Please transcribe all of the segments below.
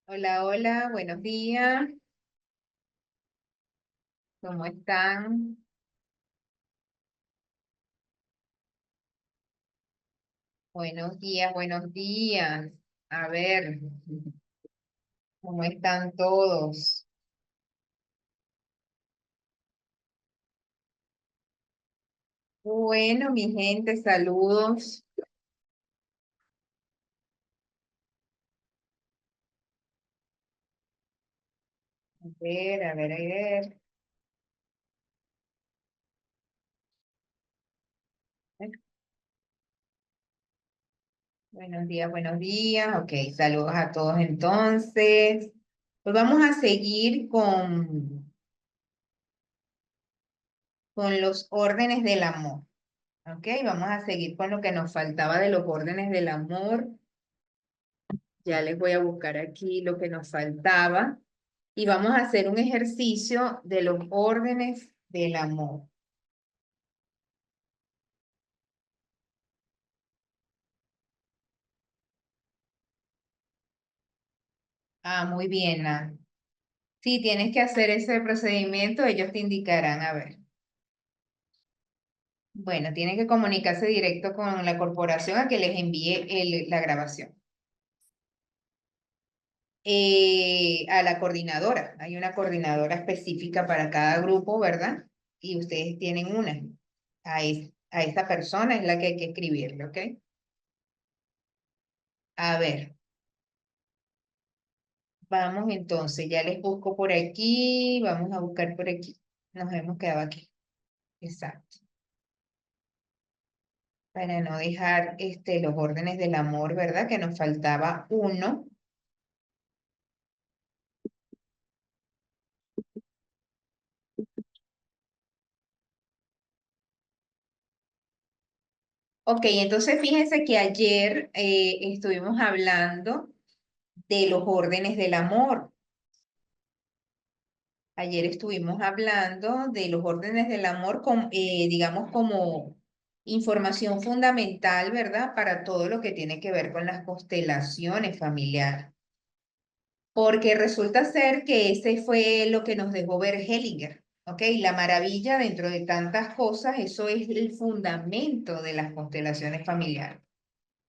Hola, hola, buenos días. ¿Cómo están? Buenos días, buenos días. A ver, ¿cómo están todos? Bueno, mi gente, saludos. A ver, a ver. Buenos días, buenos días. Ok, saludos a todos entonces. Pues vamos a seguir con los órdenes del amor. Ok, vamos a seguir con lo que nos faltaba de los órdenes del amor. Ya les voy a buscar aquí lo que nos faltaba. Y vamos a hacer un ejercicio de los órdenes del amor. Ah, muy bien, Ana. Sí, tienes que hacer ese procedimiento, ellos te indicarán, a ver. Bueno, tienen que comunicarse directo con la corporación a que les envíe la grabación. A la coordinadora, hay una coordinadora específica para cada grupo, ¿verdad? Y ustedes tienen una. A esta persona es la que hay que escribirle, ¿ok? A ver. Vamos entonces, ya les busco por aquí, vamos a buscar por aquí. Nos hemos quedado aquí. Exacto. Para no dejar los órdenes del amor, ¿verdad? Que nos faltaba uno. Ok, entonces fíjense que ayer estuvimos hablando de los órdenes del amor. Ayer estuvimos hablando de los órdenes del amor, digamos, como información fundamental, ¿verdad? Para todo lo que tiene que ver con las constelaciones familiares. Porque resulta ser que ese fue lo que nos dejó ver Hellinger, ¿ok? La maravilla dentro de tantas cosas, eso es el fundamento de las constelaciones familiares.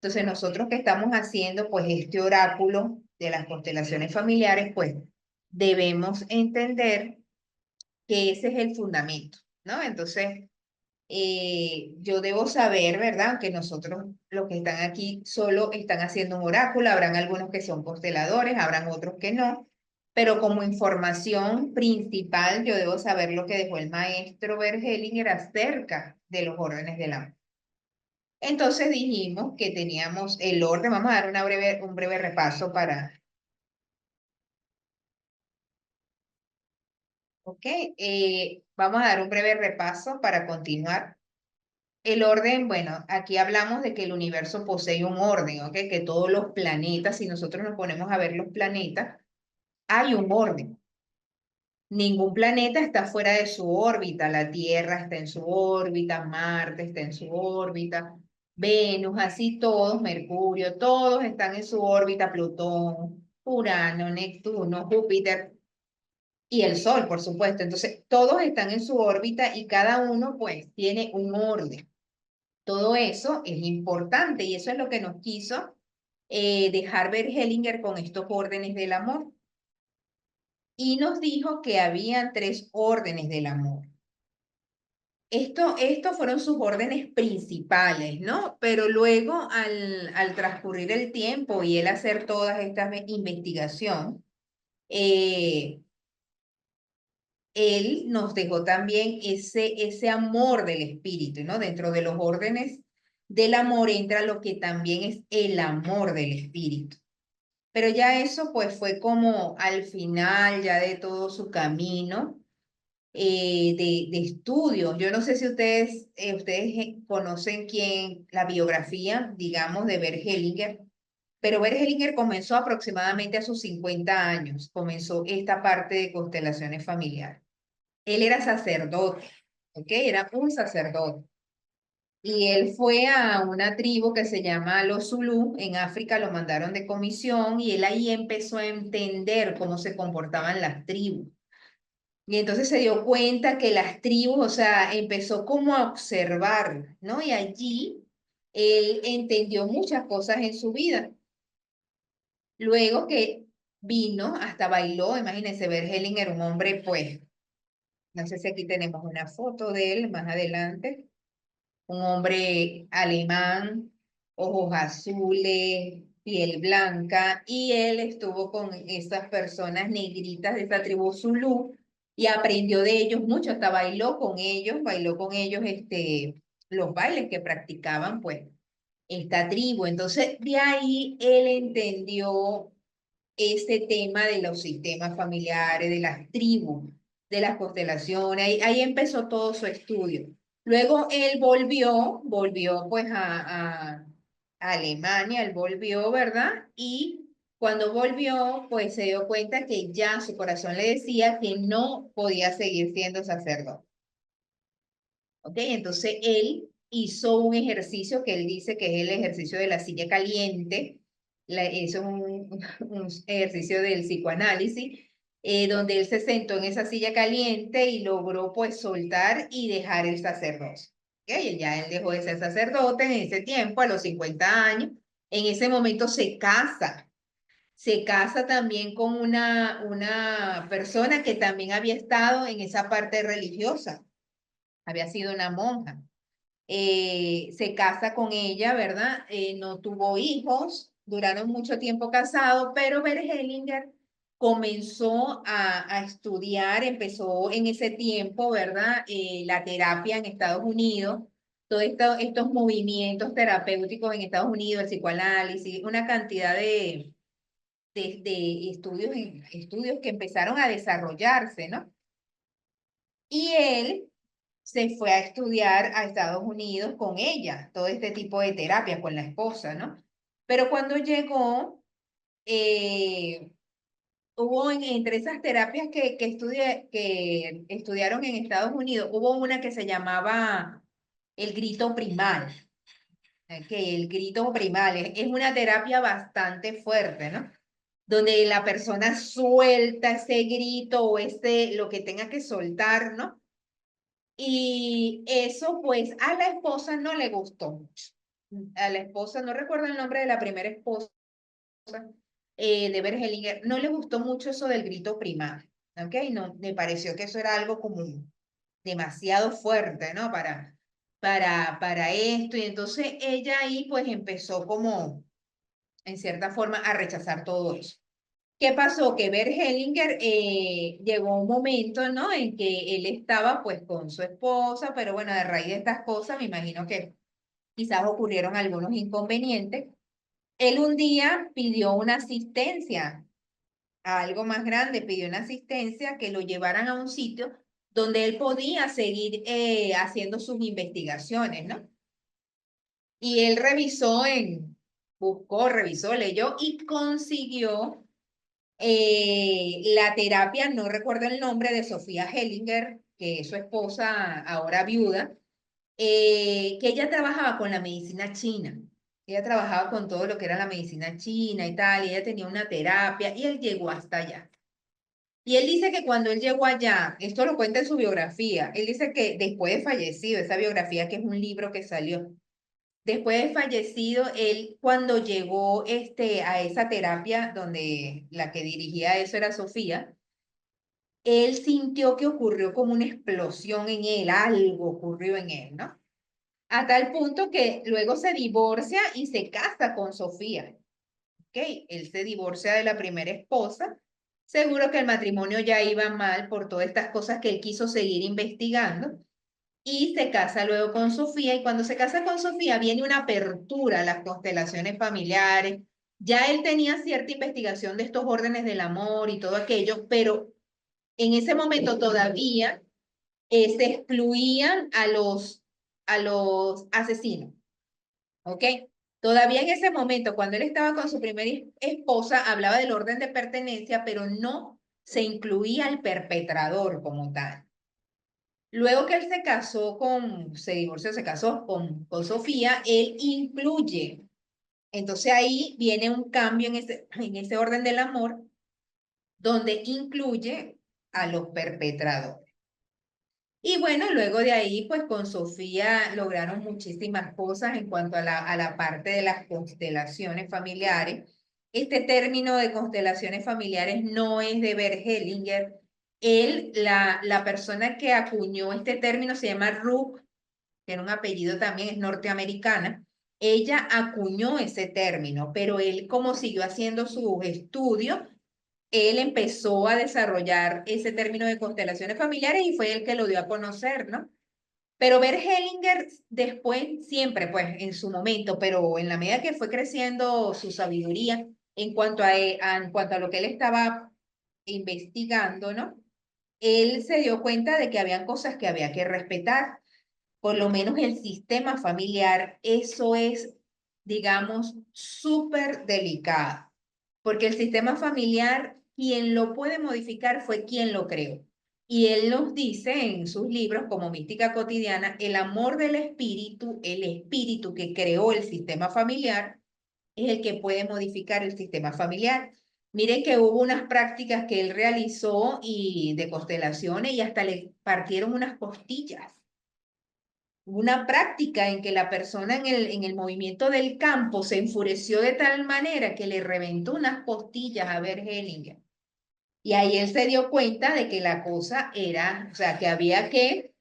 Entonces, nosotros que estamos haciendo, pues, este oráculo de las constelaciones familiares, pues, debemos entender que ese es el fundamento, ¿no? Entonces, yo debo saber, ¿verdad? Que nosotros, los que están aquí, solo están haciendo un oráculo, habrán algunos que son consteladores, habrán otros que no, pero como información principal, yo debo saber lo que dejó el maestro Bergelinger acerca de los órdenes del amor. Entonces dijimos que teníamos el orden, vamos a dar un breve repaso ¿ok? Vamos a dar un breve repaso para continuar. El orden, bueno, aquí hablamos de que el universo posee un orden, ¿ok? Que todos los planetas, si nosotros nos ponemos a ver los planetas, hay un orden. Ningún planeta está fuera de su órbita. La Tierra está en su órbita, Marte está en su órbita, Venus, así todos, Mercurio, todos están en su órbita, Plutón, Urano, Neptuno, Júpiter y el Sol, por supuesto. Entonces, todos están en su órbita y cada uno, pues, tiene un orden. Todo eso es importante y eso es lo que nos quiso dejar ver Hellinger con estos órdenes del amor. Y nos dijo que habían tres órdenes del amor. Estos fueron sus órdenes principales, ¿no? Pero luego, al transcurrir el tiempo y él hacer todas estas investigación, eh, él nos dejó también ese amor del espíritu, ¿no? Dentro de los órdenes del amor entra lo que también es el amor del espíritu. Pero ya eso pues fue como al final ya de todo su camino de estudio. Yo no sé si ustedes conocen la biografía, digamos, de Bert Hellinger, pero Bert Hellinger comenzó aproximadamente a sus 50 años, comenzó esta parte de constelaciones familiares. Él era sacerdote, ¿ok? Era un sacerdote. Y él fue a una tribu que se llama los Zulú, en África lo mandaron de comisión y él ahí empezó a entender cómo se comportaban las tribus. Y entonces se dio cuenta que las tribus, o sea, empezó como a observar, ¿no? Y allí él entendió muchas cosas en su vida. Luego que vino, hasta bailó, imagínense, Bert Hellinger, un hombre, pues, no sé si aquí tenemos una foto de él más adelante, un hombre alemán, ojos azules, piel blanca, y él estuvo con esas personas negritas de esa tribu Zulú y aprendió de ellos mucho, hasta bailó con ellos los bailes que practicaban, pues, esta tribu. Entonces, de ahí él entendió este tema de los sistemas familiares, de las tribus, de las constelaciones, ahí empezó todo su estudio. Luego él volvió pues a Alemania, él volvió, ¿verdad? Y cuando volvió, pues se dio cuenta que ya su corazón le decía que no podía seguir siendo sacerdote. ¿Ok? Entonces él hizo un ejercicio que él dice que es el ejercicio de la silla caliente. Eso es un ejercicio del psicoanálisis, donde él se sentó en esa silla caliente y logró pues soltar y dejar el sacerdocio. ¿Ok? Y ya él dejó de ser sacerdote en ese tiempo, a los 50 años. En ese momento se casa también con una persona que también había estado en esa parte religiosa, había sido una monja. Se casa con ella, ¿verdad? No tuvo hijos, duraron mucho tiempo casados, pero Bert Hellinger comenzó a estudiar, empezó en ese tiempo, ¿verdad? La terapia en Estados Unidos, todos estos movimientos terapéuticos en Estados Unidos, el psicoanálisis, una cantidad de estudios que empezaron a desarrollarse, ¿no? Y él se fue a estudiar a Estados Unidos con ella, todo este tipo de terapia con la esposa, ¿no? Pero cuando llegó, eh, hubo entre esas terapias que estudiaron en Estados Unidos, hubo una que se llamaba el grito primal, que el grito primal es una terapia bastante fuerte, ¿no? Donde la persona suelta ese grito o lo que tenga que soltar, ¿no? Y eso, pues, a la esposa no le gustó mucho. A la esposa, no recuerdo el nombre de la primera esposa de Bergelinger, no le gustó mucho eso del grito primario, ¿ok? No, me pareció que eso era algo como demasiado fuerte, ¿no? Para esto. Y entonces ella ahí, pues, empezó como, en cierta forma, a rechazar todo eso. ¿Qué pasó? Que Bert Hellinger llegó un momento, ¿no? En que él estaba pues con su esposa, pero bueno, de raíz de estas cosas, me imagino que quizás ocurrieron algunos inconvenientes. Él un día pidió una asistencia a algo más grande, pidió una asistencia que lo llevaran a un sitio donde él podía seguir haciendo sus investigaciones, ¿no? Y él buscó, revisó, leyó y consiguió la terapia, no recuerdo el nombre, de Sofía Hellinger, que es su esposa, ahora viuda, que ella trabajaba con la medicina china. Ella trabajaba con todo lo que era la medicina china y tal, y ella tenía una terapia, y él llegó hasta allá. Y él dice que cuando él llegó allá, esto lo cuenta en su biografía, él dice que después de fallecido, esa biografía que es un libro que salió, después de fallecido, él cuando llegó a esa terapia donde la que dirigía eso era Sofía, él sintió que ocurrió como una explosión en él, algo ocurrió en él, ¿no? A tal punto que luego se divorcia y se casa con Sofía, ¿ok? Él se divorcia de la primera esposa, seguro que el matrimonio ya iba mal por todas estas cosas que él quiso seguir investigando, y se casa luego con Sofía, y cuando se casa con Sofía viene una apertura a las constelaciones familiares. Ya él tenía cierta investigación de estos órdenes del amor y todo aquello, pero en ese momento todavía se excluían a los asesinos, ¿ok? Todavía en ese momento, cuando él estaba con su primera esposa, hablaba del orden de pertenencia, pero no se incluía al perpetrador como tal. Luego que él se divorció, se casó con Sofía, él incluye. Entonces ahí viene un cambio en ese orden del amor, donde incluye a los perpetradores. Y bueno, luego de ahí, pues con Sofía lograron muchísimas cosas en cuanto a la parte de las constelaciones familiares. Este término de constelaciones familiares no es de Bert Hellinger. Él, la persona que acuñó este término se llama Ruth, tiene un apellido también, es norteamericana. Ella acuñó ese término, pero él, como siguió haciendo sus estudios, él empezó a desarrollar ese término de constelaciones familiares y fue el que lo dio a conocer, ¿no? Pero Bert Hellinger después, siempre, pues, en su momento, pero en la medida que fue creciendo su sabiduría en cuanto a lo que él estaba investigando, ¿no? Él se dio cuenta de que habían cosas que había que respetar, por lo menos el sistema familiar, eso es, digamos, súper delicado, porque el sistema familiar, quien lo puede modificar fue quien lo creó. Y él nos dice en sus libros como Mística Cotidiana, el amor del espíritu, el espíritu que creó el sistema familiar, es el que puede modificar el sistema familiar. Miren que hubo unas prácticas que él realizó y de constelaciones y hasta le partieron unas costillas, una práctica en que la persona en el movimiento del campo se enfureció de tal manera que le reventó unas costillas a Bert Hellinger. Y ahí él se dio cuenta de que la cosa era, o sea, que había que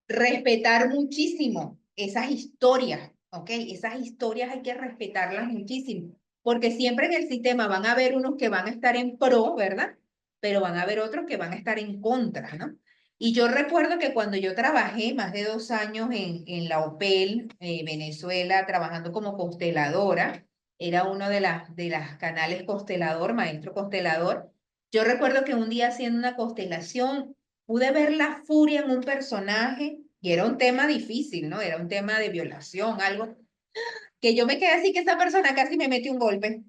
respetar muchísimo esas historias, ¿ok? Esas historias hay que respetarlas muchísimo, porque siempre en el sistema van a haber unos que van a estar en pro, ¿verdad? Pero van a haber otros que van a estar en contra, ¿no? Y yo recuerdo que cuando yo trabajé más de 2 años en la OPEL, Venezuela, trabajando como consteladora, era uno de las canales constelador, maestro constelador, yo recuerdo que un día haciendo una constelación, pude ver la furia en un personaje y era un tema difícil, ¿no? Era un tema de violación, algo que yo me quedé así que esa persona casi me metió un golpe.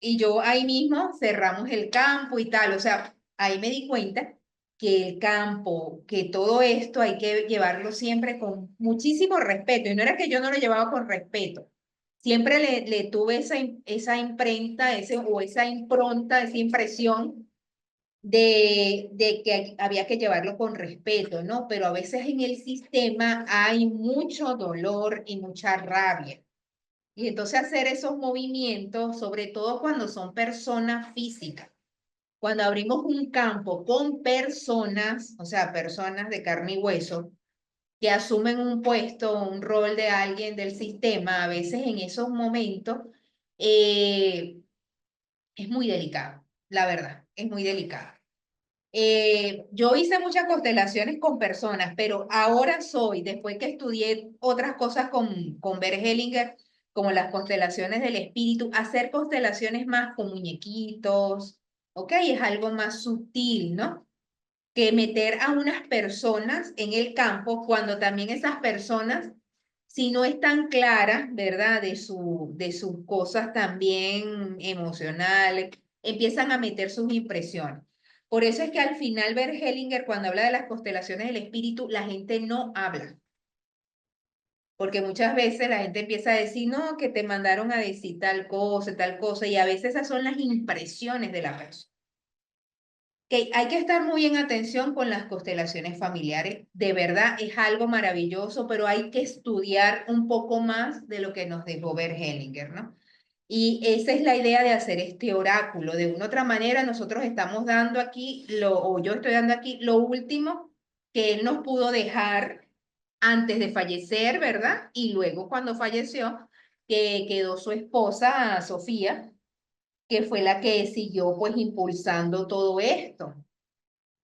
Y yo ahí mismo cerramos el campo y tal, o sea, ahí me di cuenta que el campo, que todo esto hay que llevarlo siempre con muchísimo respeto. Y no era que yo no lo llevaba con respeto. Siempre le tuve esa imprenta, o esa impronta, esa impresión de que había que llevarlo con respeto, ¿no? Pero a veces en el sistema hay mucho dolor y mucha rabia. Y entonces hacer esos movimientos, sobre todo cuando son personas físicas, cuando abrimos un campo con personas, o sea, personas de carne y hueso, que asumen un puesto, un rol de alguien del sistema, a veces en esos momentos eh, es muy delicado, la verdad, es muy delicado. Yo hice muchas constelaciones con personas, pero ahora soy, después que estudié otras cosas con Bert Hellinger, como las constelaciones del espíritu, hacer constelaciones más con muñequitos, ¿ok? Es algo más sutil, ¿no? Que meter a unas personas en el campo cuando también esas personas, si no están claras, ¿verdad? De sus cosas también emocionales, empiezan a meter sus impresiones. Por eso es que al final Bert Hellinger, cuando habla de las constelaciones del espíritu, la gente no habla. Porque muchas veces la gente empieza a decir, no, que te mandaron a decir tal cosa, y a veces esas son las impresiones de la persona. Que hay que estar muy en atención con las constelaciones familiares. De verdad es algo maravilloso, pero hay que estudiar un poco más de lo que nos dejó Bert Hellinger, ¿no? Y esa es la idea de hacer este oráculo. De una u otra manera, nosotros estamos dando aquí, o yo estoy dando aquí lo último que él nos pudo dejar antes de fallecer, ¿verdad? Y luego cuando falleció, que quedó su esposa, Sofía, que fue la que siguió pues impulsando todo esto.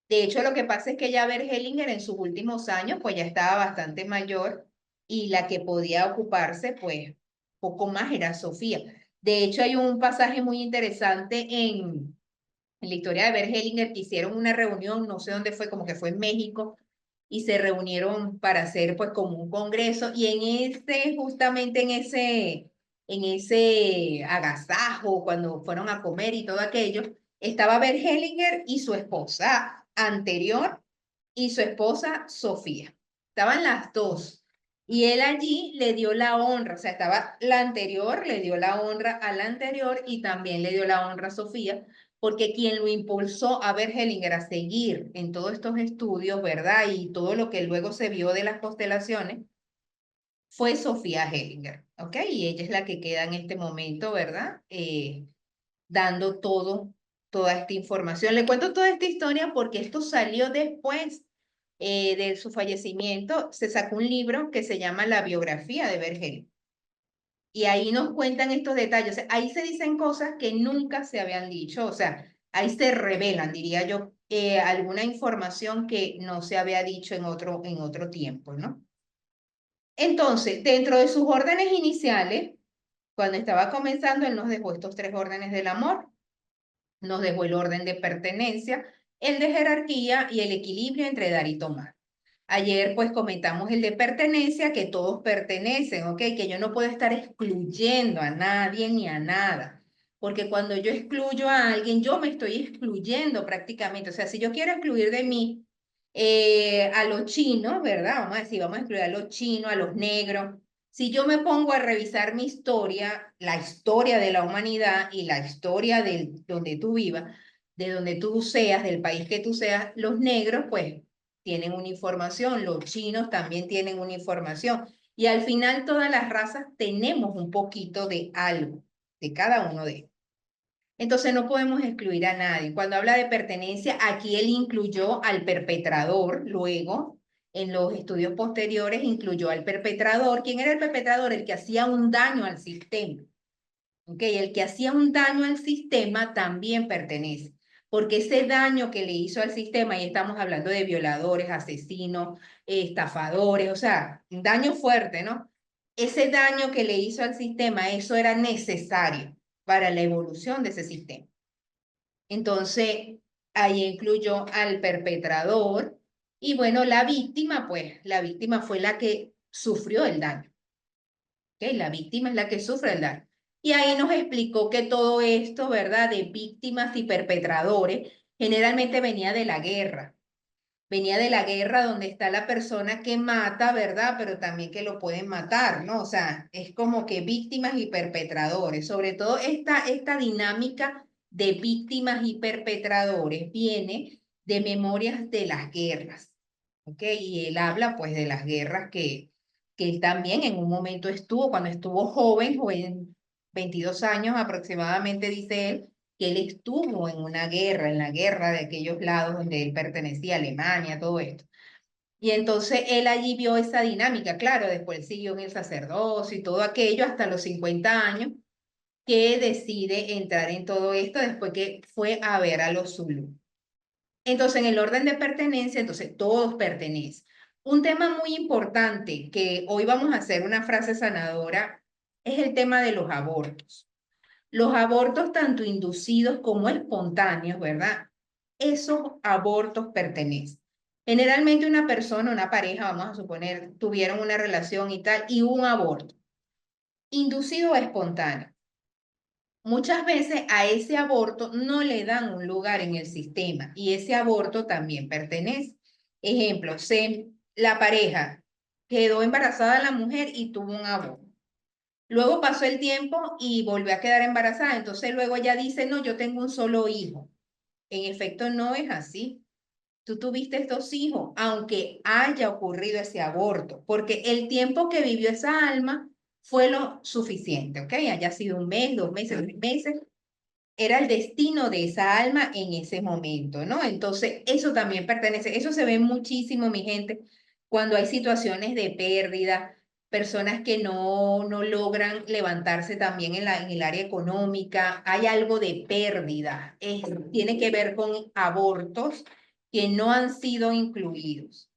De hecho, lo que pasa es que ya Bert Hellinger en sus últimos años, pues ya estaba bastante mayor y la que podía ocuparse, pues poco más era Sofía. De hecho, hay un pasaje muy interesante en la historia de Bert Hellinger que hicieron una reunión, no sé dónde fue, como que fue en México, y se reunieron para hacer pues como un congreso y justamente en ese agasajo, cuando fueron a comer y todo aquello, estaba Bert Hellinger y su esposa anterior y su esposa Sofía. Estaban las dos. Y él allí le dio la honra, o sea, estaba la anterior, le dio la honra a la anterior y también le dio la honra a Sofía, porque quien lo impulsó a Bert Hellinger a seguir en todos estos estudios, ¿verdad? Y todo lo que luego se vio de las constelaciones, fue Sofía Hellinger, ¿ok? Y ella es la que queda en este momento, ¿verdad? Dando toda esta información. Le cuento toda esta historia porque esto salió después de su fallecimiento. Se sacó un libro que se llama La biografía de Vergel. Y ahí nos cuentan estos detalles. O sea, ahí se dicen cosas que nunca se habían dicho. O sea, ahí se revelan, diría yo, alguna información que no se había dicho en otro tiempo, ¿no? Entonces, dentro de sus órdenes iniciales, cuando estaba comenzando, él nos dejó estos tres órdenes del amor. Nos dejó el orden de pertenencia, el de jerarquía y el equilibrio entre dar y tomar. Ayer pues comentamos el de pertenencia, que todos pertenecen, ¿ok? Que yo no puedo estar excluyendo a nadie ni a nada, porque cuando yo excluyo a alguien, yo me estoy excluyendo prácticamente. O sea, si yo quiero excluir de mí a los chinos, ¿verdad? Vamos a decir, vamos a excluir a los chinos, a los negros. Si yo me pongo a revisar mi historia, la historia de la humanidad y la historia de donde tú vivas, de donde tú seas, del país que tú seas, los negros, pues tienen una información, los chinos también tienen una información. Y al final todas las razas tenemos un poquito de algo, de cada uno de ellos. Entonces no podemos excluir a nadie. Cuando habla de pertenencia, aquí él incluyó al perpetrador, luego en los estudios posteriores incluyó al perpetrador. ¿Quién era el perpetrador? El que hacía un daño al sistema. ¿Ok? El que hacía un daño al sistema también pertenece, porque ese daño que le hizo al sistema, y estamos hablando de violadores, asesinos, estafadores, o sea, un daño fuerte, ¿no? Ese daño que le hizo al sistema, eso era necesario para la evolución de ese sistema. Entonces, ahí incluyó al perpetrador y bueno, la víctima, pues la víctima fue la que sufrió el daño. ¿Ok? La víctima es la que sufre el daño. Y ahí nos explicó que todo esto, ¿verdad? De víctimas y perpetradores, generalmente venía de la guerra. Venía de la guerra donde está la persona que mata, ¿verdad? Pero también que lo pueden matar, ¿no? O sea, es como que víctimas y perpetradores. Sobre todo esta dinámica de víctimas y perpetradores viene de memorias de las guerras, ¿ok? Y él habla pues de las guerras que él también en un momento estuvo, cuando estuvo joven, 22 años aproximadamente, dice él, que él estuvo en una guerra, en la guerra de aquellos lados donde él pertenecía, Alemania, todo esto. Y entonces él allí vio esa dinámica, claro, después siguió en el sacerdocio y todo aquello hasta los 50 años, que decide entrar en todo esto después que fue a ver a los Zulú. Entonces, en el orden de pertenencia, entonces todos pertenecen. Un tema muy importante que hoy vamos a hacer una frase sanadora es el tema de los abortos. Los abortos tanto inducidos como espontáneos, ¿verdad? Esos abortos pertenecen. Generalmente una persona, una pareja, vamos a suponer, tuvieron una relación y tal, y hubo un aborto, inducido o espontáneo. Muchas veces a ese aborto no le dan un lugar en el sistema y ese aborto también pertenece. Ejemplo, la pareja quedó embarazada la mujer y tuvo un aborto. Luego pasó el tiempo y volvió a quedar embarazada. Entonces luego ella dice, no, yo tengo un solo hijo. En efecto, no es así. Tú tuviste estos hijos, aunque haya ocurrido ese aborto, porque el tiempo que vivió esa alma fue lo suficiente, ¿ok? Haya sido un mes, 2 meses, 3 meses, era el destino de esa alma en ese momento, ¿no? Entonces, eso también pertenece, eso se ve muchísimo, mi gente, cuando hay situaciones de pérdida, personas que no logran levantarse también en el área económica, hay algo de pérdida, tiene que ver con abortos que no han sido incluidos.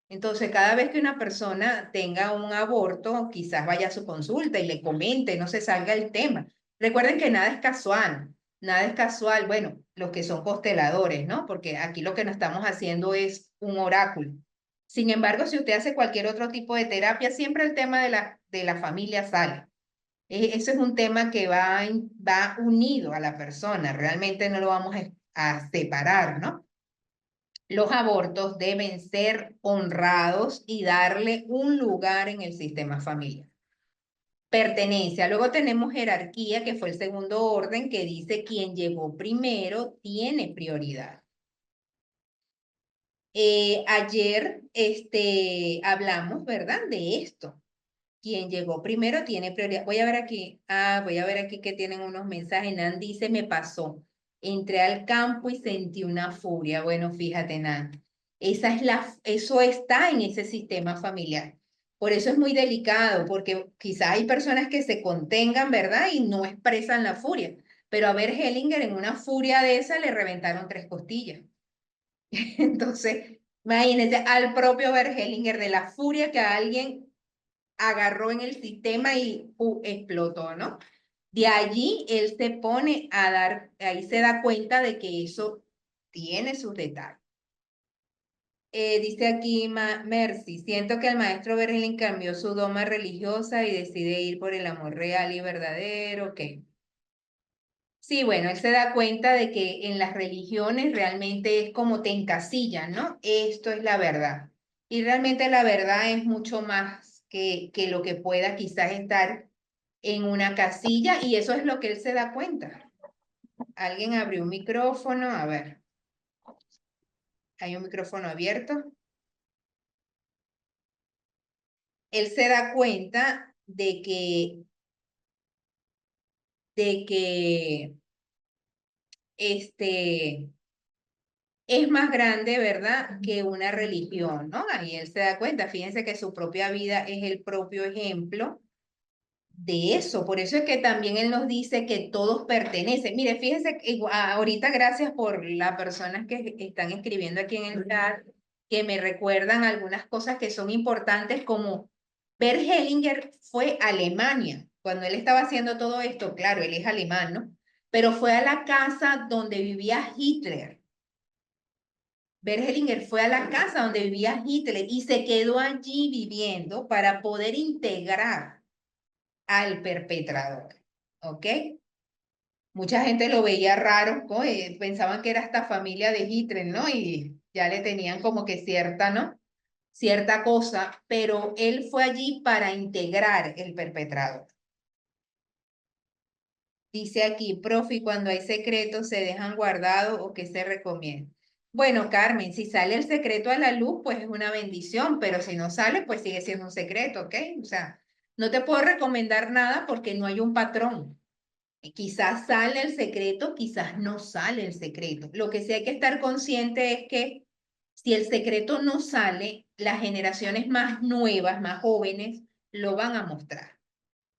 Entonces, cada vez que una persona tenga un aborto, quizás vaya a su consulta y le comente, no se salga el tema. Recuerden que nada es casual, nada es casual. Bueno, los que son consteladores, ¿no? Porque aquí lo que nos estamos haciendo es un oráculo. Sin embargo, si usted hace cualquier otro tipo de terapia, siempre el tema de la familia sale. Eso es un tema que va unido a la persona, realmente no lo vamos a separar, ¿no? Los abortos deben ser honrados y darle un lugar en el sistema familiar. Pertenencia. Luego tenemos jerarquía, que fue el segundo orden, que dice quien llegó primero tiene prioridad. Ayer hablamos, ¿verdad? De esto. Quien llegó primero tiene prioridad. Voy a ver aquí. Voy a ver aquí que tienen unos mensajes. Nan dice, me pasó. Entré al campo y sentí una furia. Bueno, fíjate, Nan. Eso está en ese sistema familiar. Por eso es muy delicado, porque quizás hay personas que se contengan, ¿verdad? Y no expresan la furia. Pero a ver, Hellinger en una furia de esa le reventaron 3 costillas. Entonces, imagínense al propio Bergelinger de la furia que alguien agarró en el sistema y explotó, ¿no? De allí él se pone a dar, ahí se da cuenta de que eso tiene sus detalles. Dice aquí Mercy, siento que el maestro Berlín cambió su doma religiosa y decide ir por el amor real y verdadero, ok. Sí, bueno, él se da cuenta de que en las religiones realmente es como te encasillan, ¿no? Esto es la verdad. Y realmente la verdad es mucho más que lo que pueda quizás estar en una casilla y eso es lo que él se da cuenta. Alguien abrió un micrófono, a ver, hay un micrófono abierto. Él se da cuenta de que este es más grande, ¿verdad?, que una religión, ¿no? Ahí él se da cuenta, fíjense que su propia vida es el propio ejemplo de eso, por eso es que también él nos dice que todos pertenecen. Mire, fíjense, que ahorita gracias por las personas que están escribiendo aquí en el chat, que me recuerdan algunas cosas que son importantes, como Bert Hellinger fue a Alemania, cuando él estaba haciendo todo esto, claro, él es alemán, ¿no? Pero fue a la casa donde vivía Hitler. Bergelinger fue a la casa donde vivía Hitler y se quedó allí viviendo para poder integrar al perpetrador. ¿Ok? Mucha gente lo veía raro, ¿no? Pensaban que era esta familia de Hitler, ¿no? Y ya le tenían como que cierta, ¿no? Cierta cosa, pero él fue allí para integrar el perpetrador. Dice aquí, profe, cuando hay secretos se dejan guardados o qué se recomienda. Bueno, Carmen, si sale el secreto a la luz, pues es una bendición, pero si no sale, pues sigue siendo un secreto, ¿ok? O sea, no te puedo recomendar nada porque no hay un patrón. Quizás sale el secreto, quizás no sale el secreto. Lo que sí hay que estar consciente es que si el secreto no sale, las generaciones más nuevas, más jóvenes, lo van a mostrar.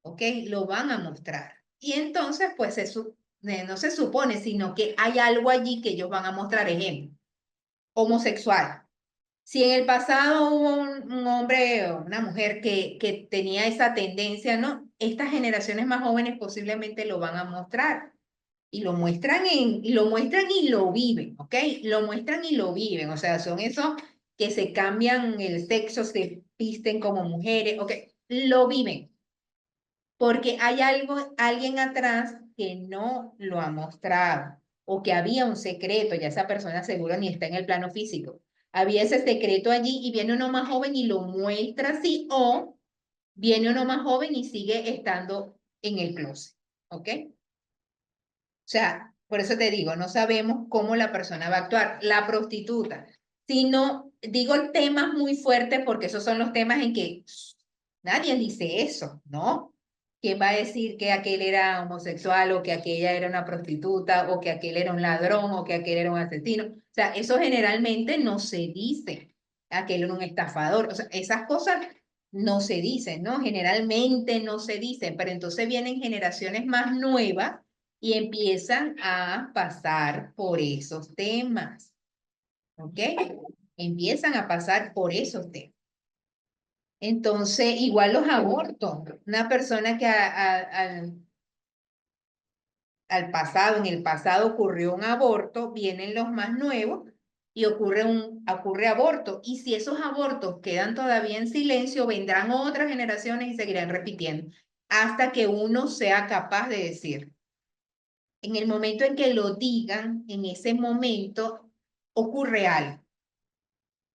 ¿Ok? Lo van a mostrar. Y entonces, pues no se supone, sino que hay algo allí que ellos van a mostrar, ejemplo, homosexual. Si en el pasado hubo un hombre o una mujer que tenía esa tendencia, ¿no? Estas generaciones más jóvenes posiblemente lo van a mostrar. Y lo muestran y lo viven, ¿ok? Lo muestran y lo viven. O sea, son esos que se cambian el sexo, se visten como mujeres, ¿ok? Lo viven porque hay alguien atrás que no lo ha mostrado o que había un secreto, ya esa persona seguro ni está en el plano físico. Había ese secreto allí y viene uno más joven y lo muestra así o viene uno más joven y sigue estando en el closet, ¿ok? O sea, por eso te digo, no sabemos cómo la persona va a actuar. La prostituta, si no, digo temas muy fuertes porque esos son los temas en que nadie dice eso, ¿no? ¿Quién va a decir que aquel era homosexual o que aquella era una prostituta o que aquel era un ladrón o que aquel era un asesino? O sea, eso generalmente no se dice. Aquel era un estafador. O sea, esas cosas no se dicen, ¿no? Generalmente no se dicen, pero entonces vienen generaciones más nuevas y empiezan a pasar por esos temas, ¿ok? Empiezan a pasar por esos temas. Entonces, igual los abortos. Una persona que al pasado, en el pasado ocurrió un aborto, vienen los más nuevos y ocurre aborto. Y si esos abortos quedan todavía en silencio, vendrán otras generaciones y seguirán repitiendo hasta que uno sea capaz de decir. En el momento en que lo digan, en ese momento ocurre algo.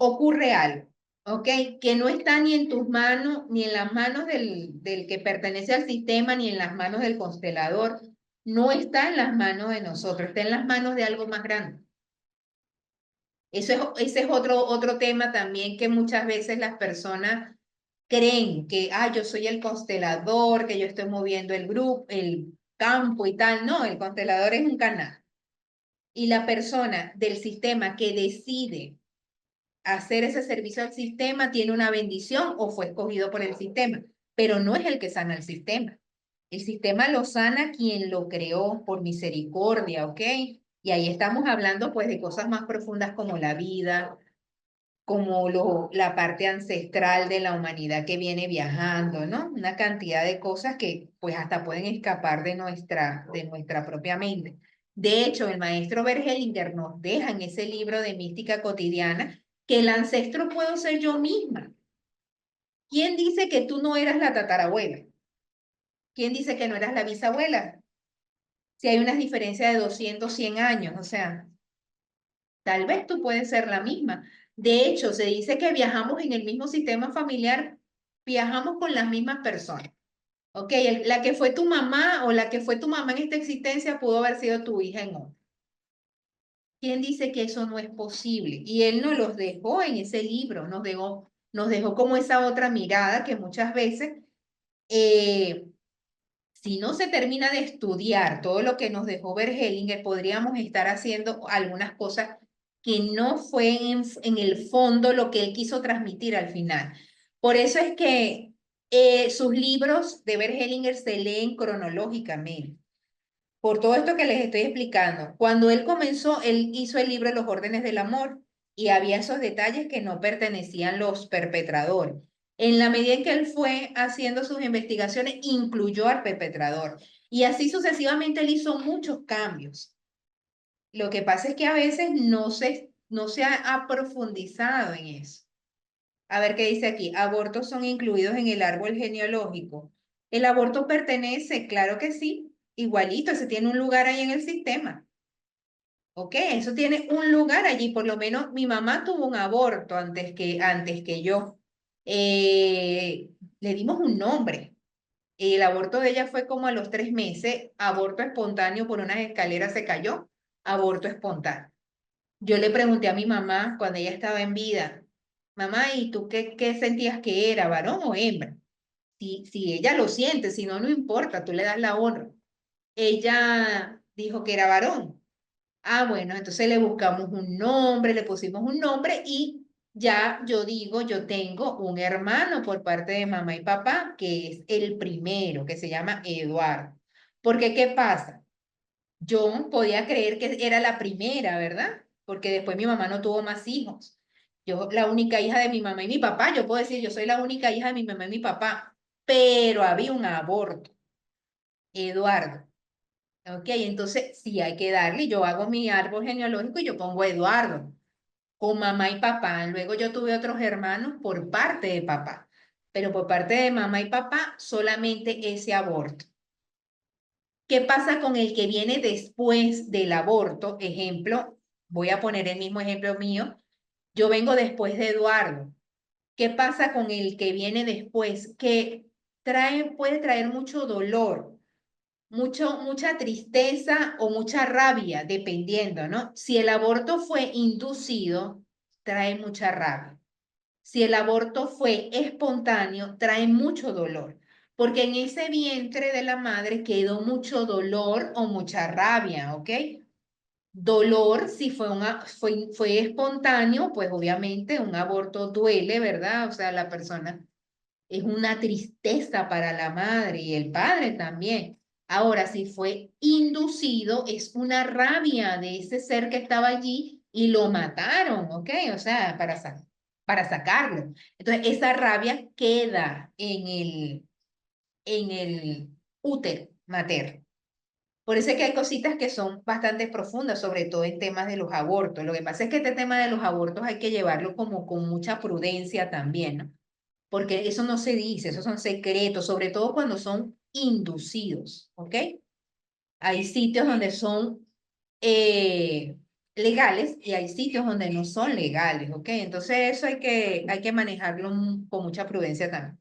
ocurre algo, ¿ok? Que no está ni en tus manos, ni en las manos del que pertenece al sistema, ni en las manos del constelador. No está en las manos de nosotros, está en las manos de algo más grande. Ese es otro tema también que muchas veces las personas creen que, yo soy el constelador, que yo estoy moviendo el grupo, el campo y tal. No, el constelador es un canal. Y la persona del sistema que decide hacer ese servicio al sistema tiene una bendición o fue escogido por el sistema, pero no es el que sana el sistema. El sistema lo sana quien lo creó por misericordia, ¿ok? Y ahí estamos hablando pues de cosas más profundas como la vida, como la parte ancestral de la humanidad que viene viajando, ¿no? Una cantidad de cosas que pues hasta pueden escapar de nuestra propia mente. De hecho, el maestro Bergelinger nos deja en ese libro de Mística Cotidiana que el ancestro puedo ser yo misma. ¿Quién dice que tú no eras la tatarabuela? ¿Quién dice que no eras la bisabuela? Si hay unas diferencias de 200, 100 años, o sea, tal vez tú puedes ser la misma. De hecho, se dice que viajamos en el mismo sistema familiar, viajamos con las mismas personas. Ok, la que fue tu mamá o la que fue tu mamá en esta existencia pudo haber sido tu hija en otra. ¿Quién dice que eso no es posible? Y él nos los dejó en ese libro, nos dejó como esa otra mirada que muchas veces, eh, si no se termina de estudiar todo lo que nos dejó Bergelinger, podríamos estar haciendo algunas cosas que no fue en el fondo lo que él quiso transmitir al final. Por eso es que sus libros de Bergelinger se leen cronológicamente. Por todo esto que les estoy explicando, cuando él comenzó, él hizo el libro Los órdenes del amor y había esos detalles que no pertenecían los perpetradores. En la medida en que él fue haciendo sus investigaciones, incluyó al perpetrador y así sucesivamente él hizo muchos cambios. Lo que pasa es que a veces no se ha profundizado en eso. A ver qué dice aquí. Abortos son incluidos en el árbol genealógico. El aborto pertenece, claro que sí, igualito, ese tiene un lugar ahí en el sistema. ¿Ok? Eso tiene un lugar allí. Por lo menos mi mamá tuvo un aborto antes que yo. Le dimos un nombre. El aborto de ella fue como a los 3 meses, aborto espontáneo por unas escaleras se cayó, aborto espontáneo. Yo le pregunté a mi mamá cuando ella estaba en vida, mamá, ¿y tú qué sentías que era, varón o hembra? Si ella lo siente, si no, no importa, tú le das la honra. Ella dijo que era varón. Ah, bueno, entonces le buscamos un nombre, le pusimos un nombre y ya yo digo, yo tengo un hermano por parte de mamá y papá, que es el primero, que se llama Eduardo. Porque, ¿qué pasa? Yo podía creer que era la primera, ¿verdad? Porque después mi mamá no tuvo más hijos. Yo, la única hija de mi mamá y mi papá, yo puedo decir, yo soy la única hija de mi mamá y mi papá, pero había un aborto, Eduardo. Ok, entonces sí hay que darle, yo hago mi árbol genealógico y yo pongo Eduardo con mamá y papá. Luego yo tuve otros hermanos por parte de papá, pero por parte de mamá y papá solamente ese aborto. ¿Qué pasa con el que viene después del aborto? Ejemplo, voy a poner el mismo ejemplo mío. Yo vengo después de Eduardo. ¿Qué pasa con el que viene después? Que puede traer mucho dolor, mucha tristeza o mucha rabia, dependiendo, ¿no? Si el aborto fue inducido, trae mucha rabia. Si el aborto fue espontáneo, trae mucho dolor, porque en ese vientre de la madre quedó mucho dolor o mucha rabia, ¿ok? Dolor, si fue espontáneo, pues obviamente un aborto duele, ¿verdad? O sea, la persona es una tristeza para la madre y el padre también. Ahora, si fue inducido, es una rabia de ese ser que estaba allí y lo mataron, ¿ok? O sea, para sacarlo. Entonces, esa rabia queda en el útero materno. Por eso es que hay cositas que son bastante profundas, sobre todo en temas de los abortos. Lo que pasa es que este tema de los abortos hay que llevarlo como con mucha prudencia también, ¿no? Porque eso no se dice, esos son secretos, sobre todo cuando son inducidos, ¿ok? Hay sitios donde son legales y hay sitios donde no son legales, ¿ok? Entonces eso hay que manejarlo con mucha prudencia también.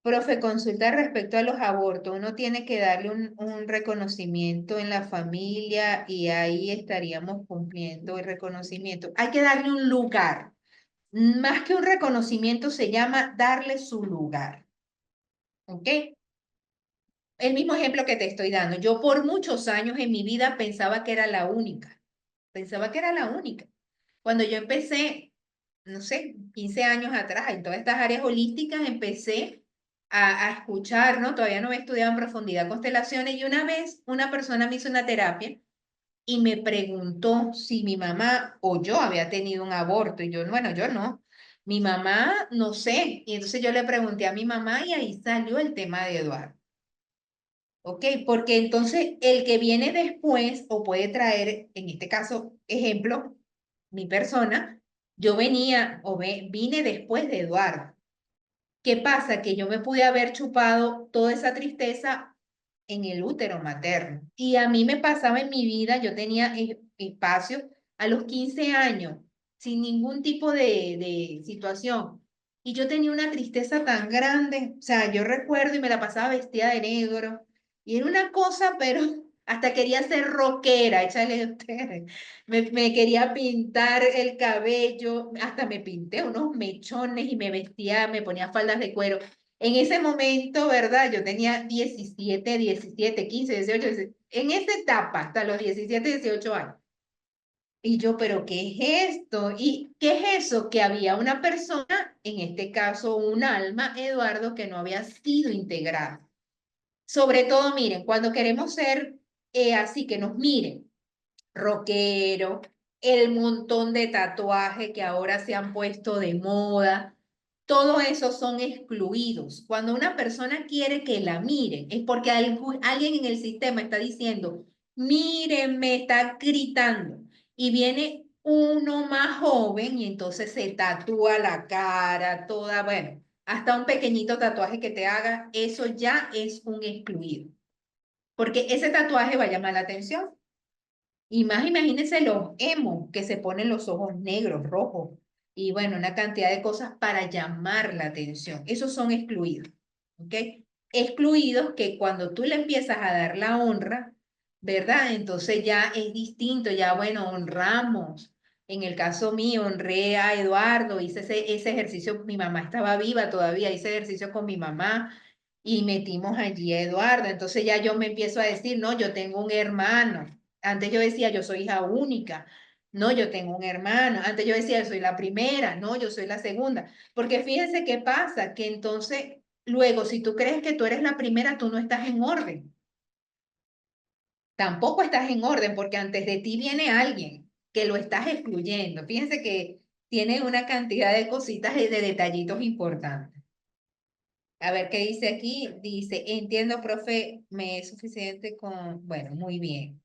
Profe, consulta respecto a los abortos. Uno tiene que darle un reconocimiento en la familia y ahí estaríamos cumpliendo el reconocimiento. Hay que darle un lugar. Más que un reconocimiento se llama darle su lugar. ¿Ok? El mismo ejemplo que te estoy dando. Yo por muchos años en mi vida pensaba que era la única. Pensaba que era la única. Cuando yo empecé, no sé, 15 años atrás, en todas estas áreas holísticas, empecé a escuchar, ¿no? Todavía no había estudiado en profundidad constelaciones y una vez una persona me hizo una terapia y me preguntó si mi mamá o yo había tenido un aborto y yo, bueno, yo no. Mi mamá, no sé. Y entonces yo le pregunté a mi mamá y ahí salió el tema de Eduardo. ¿Ok? Porque entonces el que viene después o puede traer, en este caso, ejemplo, mi persona, yo venía vine después de Eduardo. ¿Qué pasa? Que yo me pude haber chupado toda esa tristeza en el útero materno. Y a mí me pasaba en mi vida, yo tenía espacio a los 15 años, sin ningún tipo de situación. Y yo tenía una tristeza tan grande, o sea, yo recuerdo y me la pasaba vestida de negro. Y era una cosa, pero hasta quería ser rockera, échale ustedes. Me quería pintar el cabello, hasta me pinté unos mechones y me vestía, me ponía faldas de cuero. En ese momento, ¿verdad? Yo tenía 17, 15, 18, en esa etapa, hasta los 17, 18 años. Y yo, ¿pero qué es esto? ¿Y qué es eso? Que había una persona, en este caso un alma, Eduardo, que no había sido integrada. Sobre todo, miren, cuando queremos ser así, que nos miren, rockero, el montón de tatuajes que ahora se han puesto de moda, todo eso son excluidos. Cuando una persona quiere que la miren, es porque alguien en el sistema está diciendo, miren, me está gritando. Y viene uno más joven y entonces se tatúa la cara, toda, bueno, hasta un pequeñito tatuaje que te haga, eso ya es un excluido. Porque ese tatuaje va a llamar la atención. Y más imagínense los emo que se ponen los ojos negros, rojos y bueno, una cantidad de cosas para llamar la atención. Esos son excluidos, ¿ok? Excluidos que cuando tú le empiezas a dar la honra, ¿verdad? Entonces ya es distinto, ya bueno, honramos. En el caso mío, honré a Eduardo, hice ese ejercicio, mi mamá estaba viva todavía, hice ejercicio con mi mamá y metimos allí a Eduardo. Entonces ya yo me empiezo a decir, no, yo tengo un hermano. Antes yo decía, yo soy hija única. No, yo tengo un hermano. Antes yo decía, yo soy la primera. No, yo soy la segunda. Porque fíjense qué pasa, que entonces, luego, si tú crees que tú eres la primera, tú no estás en orden. Tampoco estás en orden porque antes de ti viene alguien que lo estás excluyendo. Fíjense que tiene una cantidad de cositas y de detallitos importantes. A ver qué dice aquí. Dice, entiendo, profe, me es suficiente con, bueno, muy bien.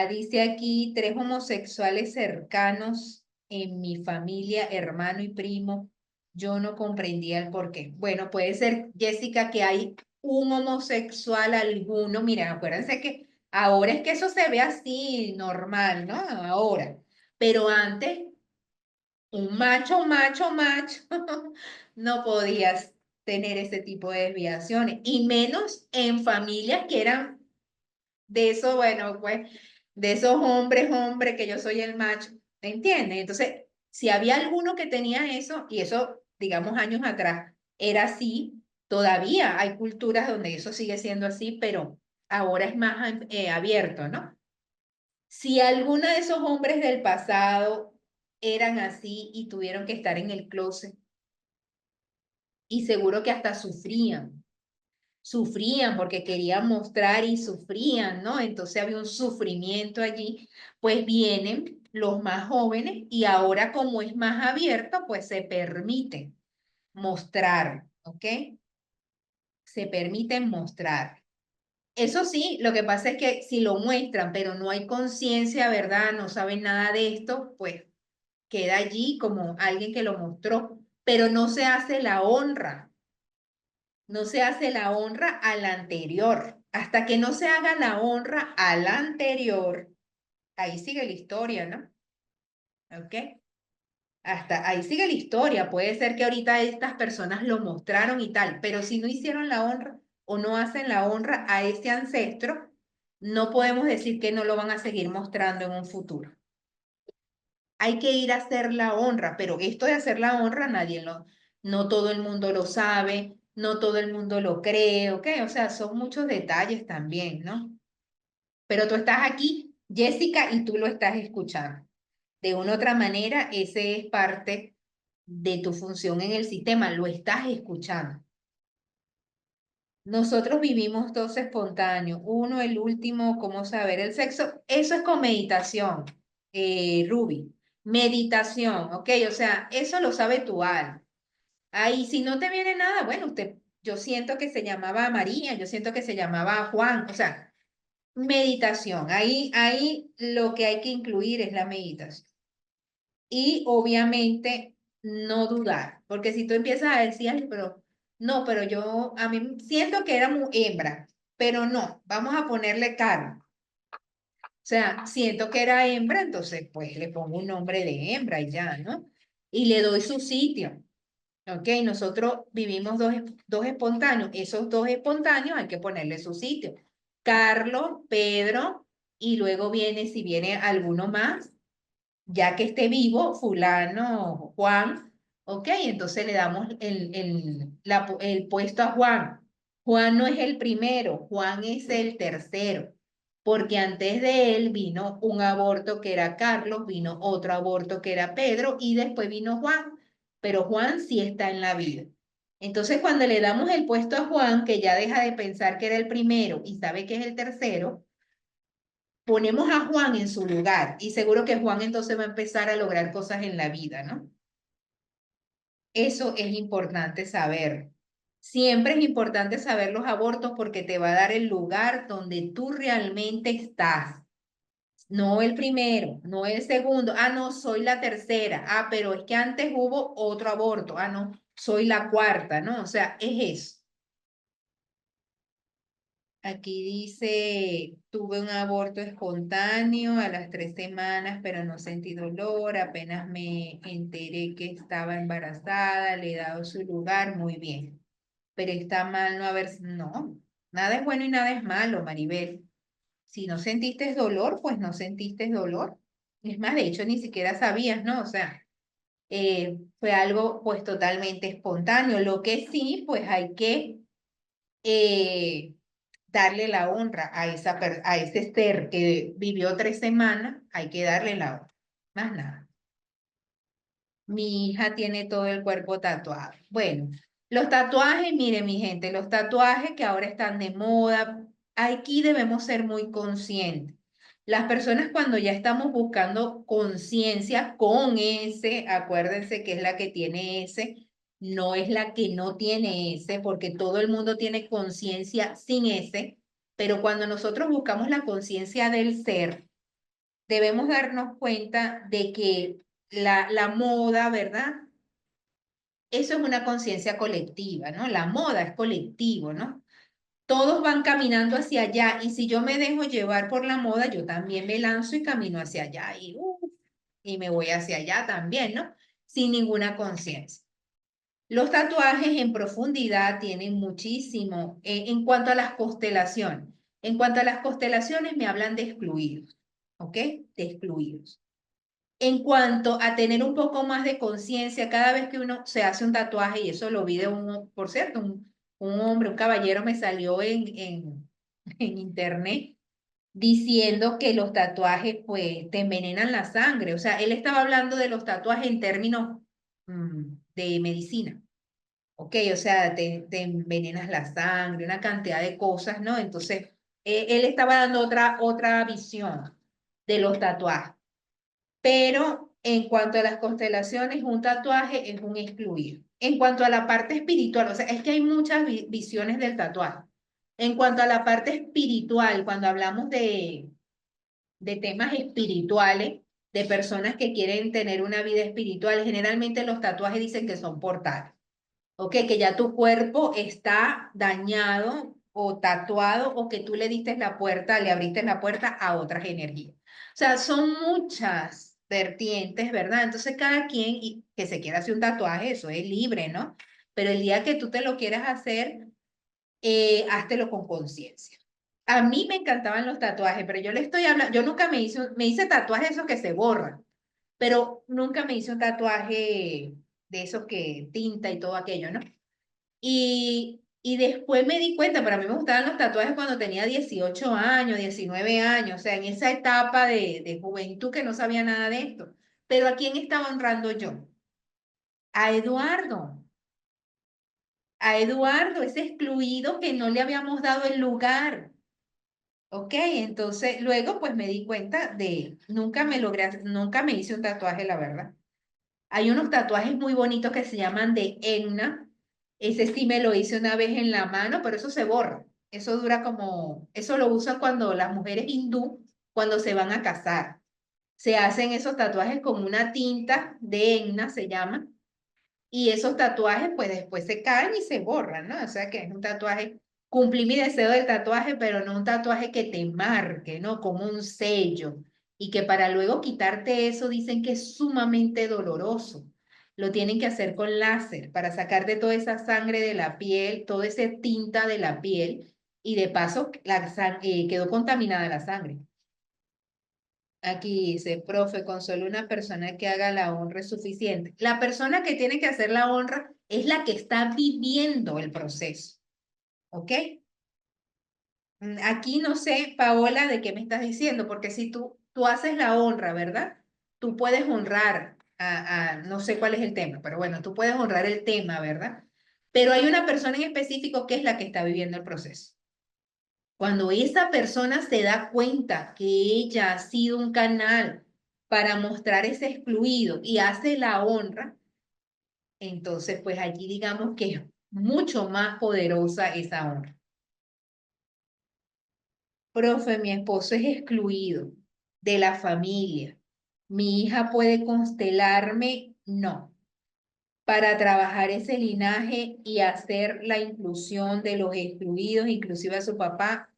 Dice aquí, tres homosexuales cercanos en mi familia, hermano y primo. Yo no comprendía el por qué. Bueno, puede ser, Jessica, que hay un homosexual alguno. Mira, acuérdense que ahora es que eso se ve así normal, ¿no? Ahora. Pero antes, un macho, macho, macho, no podías tener ese tipo de desviaciones. Y menos en familias que eran de eso, bueno, pues, de esos hombres, hombres, que yo soy el macho, ¿me entiendes? Entonces, si había alguno que tenía eso, y eso, digamos, años atrás, era así, todavía hay culturas donde eso sigue siendo así, pero ahora es más abierto, ¿no? Si alguno de esos hombres del pasado eran así y tuvieron que estar en el closet, y seguro que hasta sufrían porque querían mostrar y sufrían, ¿no? Entonces había un sufrimiento allí, pues vienen los más jóvenes y ahora como es más abierto, pues se permite mostrar, ¿ok? Se permiten mostrar. Eso sí, lo que pasa es que si lo muestran, pero no hay conciencia, ¿verdad? No saben nada de esto, pues queda allí como alguien que lo mostró, pero no se hace la honra. No se hace la honra al anterior. Hasta que no se haga la honra al anterior, ahí sigue la historia, ¿no? ¿Ok? Hasta ahí sigue la historia. Puede ser que ahorita estas personas lo mostraron y tal, pero si no hicieron la honra o no hacen la honra a ese ancestro, no podemos decir que no lo van a seguir mostrando en un futuro. Hay que ir a hacer la honra, pero esto de hacer la honra no todo el mundo lo sabe, no todo el mundo lo cree, ¿ok? O sea, son muchos detalles también, ¿no? Pero tú estás aquí, Jessica, y tú lo estás escuchando. De una u otra manera, ese es parte de tu función en el sistema, lo estás escuchando. Nosotros vivimos dos espontáneos. Uno, el último, cómo saber el sexo. Eso es con meditación, Ruby. Meditación, ¿ok? O sea, eso lo sabe tu alma. Ahí, si no te viene nada, bueno, yo siento que se llamaba María, yo siento que se llamaba Juan, o sea, meditación. Ahí lo que hay que incluir es la meditación. Y obviamente no dudar, porque si tú empiezas a decir, "Ay, pero no, pero yo, a mí siento que era muy hembra, pero no, vamos a ponerle carne. O sea, siento que era hembra, entonces pues le pongo un nombre de hembra y ya, ¿no? Y le doy su sitio. Ok, nosotros vivimos dos espontáneos. Esos dos espontáneos hay que ponerle su sitio. Carlos, Pedro, y luego viene, si viene alguno más, ya que esté vivo, fulano, Juan, ok, entonces le damos el puesto a Juan. Juan no es el primero, Juan es el tercero, porque antes de él vino un aborto que era Carlos, vino otro aborto que era Pedro y después vino Juan, pero Juan sí está en la vida. Entonces, cuando le damos el puesto a Juan, que ya deja de pensar que era el primero y sabe que es el tercero, ponemos a Juan en su lugar y seguro que Juan entonces va a empezar a lograr cosas en la vida, ¿no? Eso es importante saber. Siempre es importante saber los abortos porque te va a dar el lugar donde tú realmente estás. No el primero, no el segundo. Ah, no, soy la tercera. Ah, pero es que antes hubo otro aborto. Ah, no, soy la cuarta, ¿no? O sea, es eso. Aquí dice, tuve un aborto espontáneo a las 3 semanas, pero no sentí dolor. Apenas me enteré que estaba embarazada, le he dado su lugar, muy bien. Pero está mal no haber, no, nada es bueno y nada es malo, Maribel. Si no sentiste dolor, pues no sentiste dolor. Es más, de hecho, ni siquiera sabías, ¿no? O sea, fue algo pues totalmente espontáneo. Lo que sí, pues hay que eh, darle la honra a ese ser que vivió 3 semanas, hay que darle la honra. Más nada. Mi hija tiene todo el cuerpo tatuado. Bueno, los tatuajes, mire mi gente, los tatuajes que ahora están de moda, aquí debemos ser muy conscientes. Las personas cuando ya estamos buscando conciencia con ese, acuérdense que es la que tiene ese, no es la que no tiene ese, porque todo el mundo tiene conciencia sin ese, pero cuando nosotros buscamos la conciencia del ser, debemos darnos cuenta de que la moda, ¿verdad? Eso es una conciencia colectiva, ¿no? La moda es colectivo, ¿no? Todos van caminando hacia allá y si yo me dejo llevar por la moda, yo también me lanzo y camino hacia allá y me voy hacia allá también, ¿no? Sin ninguna conciencia. Los tatuajes en profundidad tienen muchísimo en cuanto a las constelaciones. En cuanto a las constelaciones me hablan de excluidos, ¿ok? De excluidos. En cuanto a tener un poco más de conciencia, cada vez que uno se hace un tatuaje, y eso lo vi de por cierto, un hombre, un caballero me salió en internet diciendo que los tatuajes pues te envenenan la sangre. O sea, él estaba hablando de los tatuajes en términos de medicina. Ok, o sea, te envenenas la sangre, una cantidad de cosas, ¿no? Entonces, él estaba dando otra visión de los tatuajes. Pero en cuanto a las constelaciones, un tatuaje es un excluido. En cuanto a la parte espiritual, o sea, es que hay muchas visiones del tatuaje. En cuanto a la parte espiritual, cuando hablamos de temas espirituales, de personas que quieren tener una vida espiritual, generalmente los tatuajes dicen que son portales. Ok, que ya tu cuerpo está dañado o tatuado o que tú le diste la puerta, le abriste la puerta a otras energías. O sea, son muchas vertientes, ¿verdad? Entonces cada quien que se quiera hacer un tatuaje, eso es libre, ¿no? Pero el día que tú te lo quieras hacer, háztelo con conciencia. A mí me encantaban los tatuajes, pero yo le estoy hablando, yo nunca me hice tatuajes esos que se borran, pero nunca me hice un tatuaje de esos que tinta y todo aquello, ¿no? Y después me di cuenta, para mí me gustaban los tatuajes cuando tenía 18 años, 19 años, o sea, en esa etapa de juventud que no sabía nada de esto. Pero ¿a quién estaba honrando yo? A Eduardo, a Eduardo, ese excluido que no le habíamos dado el lugar. Ok, entonces luego pues me di cuenta nunca me logré, nunca me hice un tatuaje, la verdad. Hay unos tatuajes muy bonitos que se llaman de henna. Ese sí me lo hice una vez en la mano, pero eso se borra. Eso dura como, eso lo usan cuando las mujeres hindú, cuando se van a casar. Se hacen esos tatuajes con una tinta de henna, se llama, y esos tatuajes pues después se caen y se borran, ¿no? O sea que es un tatuaje, cumplí mi deseo del tatuaje, pero no un tatuaje que te marque, ¿no? Como un sello. Y que para luego quitarte eso dicen que es sumamente doloroso. Lo tienen que hacer con láser para sacarte toda esa sangre de la piel, toda esa tinta de la piel y de paso quedó contaminada la sangre. Aquí dice, profe, con solo una persona que haga la honra es suficiente. La persona que tiene que hacer la honra es la que está viviendo el proceso, ¿ok? Aquí no sé, Paola, de qué me estás diciendo, porque si tú haces la honra, ¿verdad? Tú puedes honrar no sé cuál es el tema, pero bueno, tú puedes honrar el tema, ¿verdad? Pero hay una persona en específico que es la que está viviendo el proceso. Cuando esa persona se da cuenta que ella ha sido un canal para mostrar ese excluido y hace la honra, entonces pues allí digamos que es mucho más poderosa esa honra. Profe, mi esposo es excluido de la familia. ¿Mi hija puede constelarme? No. Para trabajar ese linaje y hacer la inclusión de los excluidos, inclusive a su papá.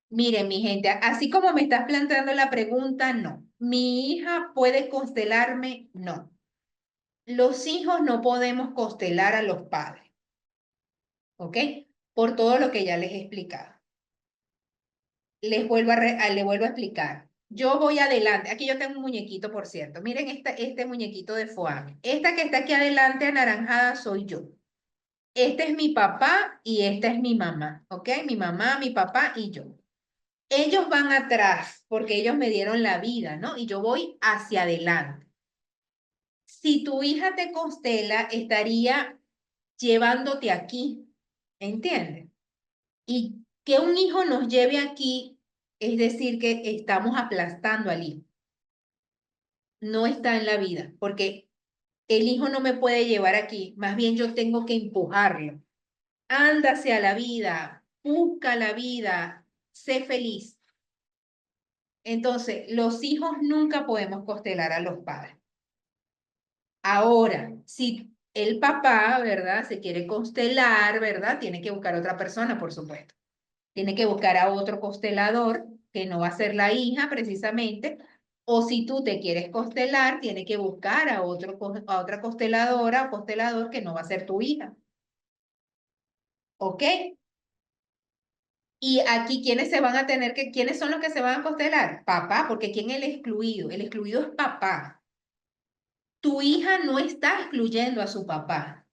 Miren, mi gente, así como me estás planteando la pregunta, no. ¿Mi hija puede constelarme? No. Los hijos no podemos constelar a los padres, ¿ok? Por todo lo que ya les he explicado. Les vuelvo a explicar. Yo voy adelante. Aquí yo tengo un muñequito, por cierto. Miren este muñequito de foame. Esta que está aquí adelante, anaranjada, soy yo. Este es mi papá y esta es mi mamá, ¿ok? Mi mamá, mi papá y yo. Ellos van atrás porque ellos me dieron la vida, ¿no? Y yo voy hacia adelante. Si tu hija te constela, estaría llevándote aquí, ¿entiendes? Y que un hijo nos lleve aquí, es decir, que estamos aplastando al hijo. No está en la vida, porque el hijo no me puede llevar aquí, más bien yo tengo que empujarlo. Ándase a la vida, busca la vida, sé feliz. Entonces, los hijos nunca podemos constelar a los padres. Ahora, si el papá, ¿verdad? Se quiere constelar, ¿verdad? Tiene que buscar otra persona, por supuesto. Tiene que buscar a otro constelador, que no va a ser la hija precisamente. O si tú te quieres constelar, tiene que buscar a otra consteladora o constelador que no va a ser tu hija. ¿Ok? Y aquí, ¿quiénes se van a tener que, quiénes son los que se van a constelar? Papá, porque ¿quién es el excluido? El excluido es papá. Tu hija no está excluyendo a su papá.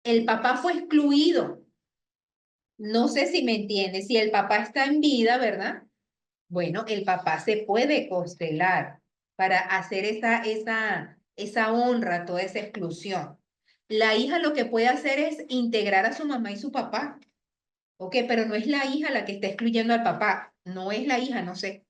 El papá fue excluido. No sé si me entiendes. Si el papá está en vida, ¿verdad? Bueno, el papá se puede constelar para hacer esa honra, toda esa exclusión. La hija lo que puede hacer es integrar a su mamá y su papá. Ok, pero no es la hija la que está excluyendo al papá. No es la hija, no sé.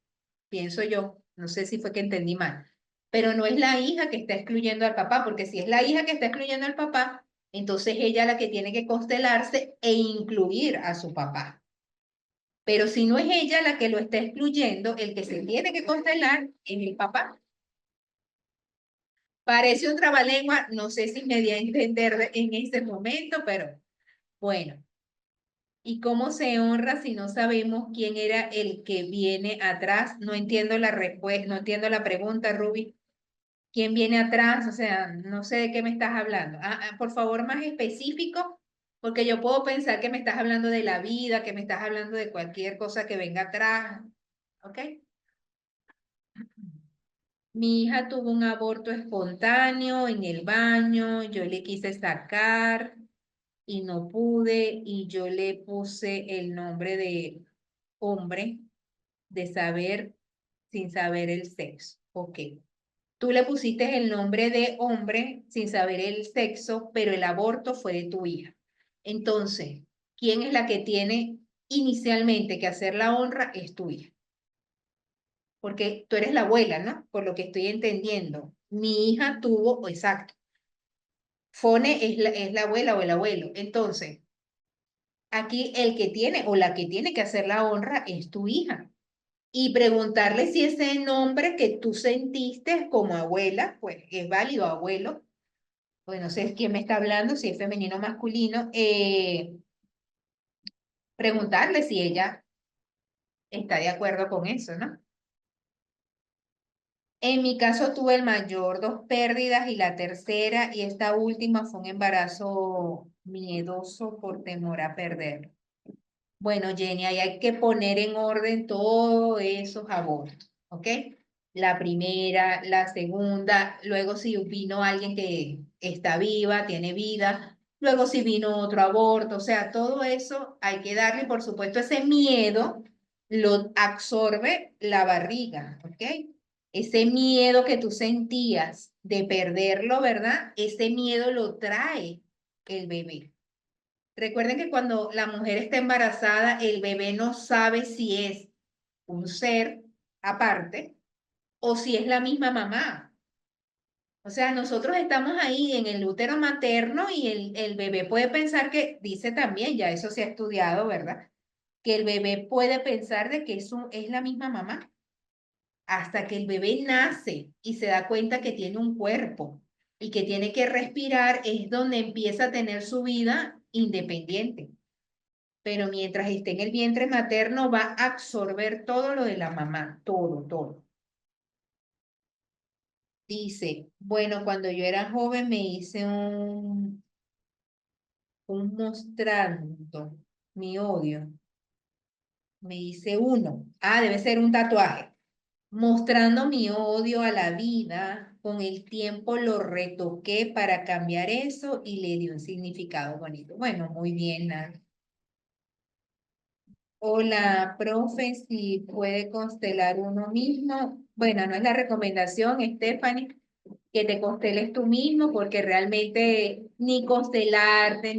Pienso yo. No sé si fue que entendí mal. Pero no es la hija que está excluyendo al papá, porque si es la hija que está excluyendo al papá, entonces ella la que tiene que constelarse e incluir a su papá. Pero si no es ella la que lo está excluyendo, el que se tiene que constelar es el papá. Parece un trabalengua, no sé si me di a entender en este momento, pero bueno. ¿Y cómo se honra si no sabemos quién era el que viene atrás? No entiendo la respuesta, no entiendo la pregunta, Ruby. ¿Quién viene atrás? O sea, no sé de qué me estás hablando. Por favor, más específico, porque yo puedo pensar que me estás hablando de la vida, que me estás hablando de cualquier cosa que venga atrás. ¿Ok? Mi hija tuvo un aborto espontáneo en el baño, yo le quise sacar y no pude y yo le puse el nombre de hombre de saber sin saber el sexo. Ok. Tú le pusiste el nombre de hombre sin saber el sexo, pero el aborto fue de tu hija. Entonces, ¿quién es la que tiene inicialmente que hacer la honra? Es tu hija. Porque tú eres la abuela, ¿no? Por lo que estoy entendiendo. Mi hija tuvo, exacto. Fone es la abuela o el abuelo. Entonces, aquí el que tiene o la que tiene que hacer la honra es tu hija. Y preguntarle si ese nombre que tú sentiste como abuela, pues es válido, abuelo, pues no sé quién me está hablando, si es femenino o masculino, preguntarle si ella está de acuerdo con eso, ¿no? En mi caso tuve el mayor, dos pérdidas y la tercera, y esta última fue un embarazo miedoso por temor a perder. Bueno, Jenny, ahí hay que poner en orden todos esos abortos, ¿ok? La primera, la segunda, luego si vino alguien que está viva, tiene vida, luego si vino otro aborto, o sea, todo eso hay que darle, por supuesto, ese miedo lo absorbe la barriga, ¿ok? Ese miedo que tú sentías de perderlo, ¿verdad? Ese miedo lo trae el bebé. Recuerden que cuando la mujer está embarazada, el bebé no sabe si es un ser aparte o si es la misma mamá. O sea, nosotros estamos ahí en el útero materno y el bebé puede pensar que, dice también, ya eso se ha estudiado, ¿verdad? Que el bebé puede pensar de que es la misma mamá hasta que el bebé nace y se da cuenta que tiene un cuerpo y que tiene que respirar, es donde empieza a tener su vida independiente. Pero mientras esté en el vientre materno va a absorber todo lo de la mamá, todo, todo. Dice, bueno, cuando yo era joven me hice un mostrando mi odio, me hice uno, debe ser un tatuaje, mostrando mi odio a la vida, con el tiempo lo retoqué para cambiar eso y le di un significado bonito. Bueno, muy bien, Nan. Hola, profe, si puede constelar uno mismo. Bueno, no es la recomendación, Stephanie, que te consteles tú mismo, porque realmente ni constelarte,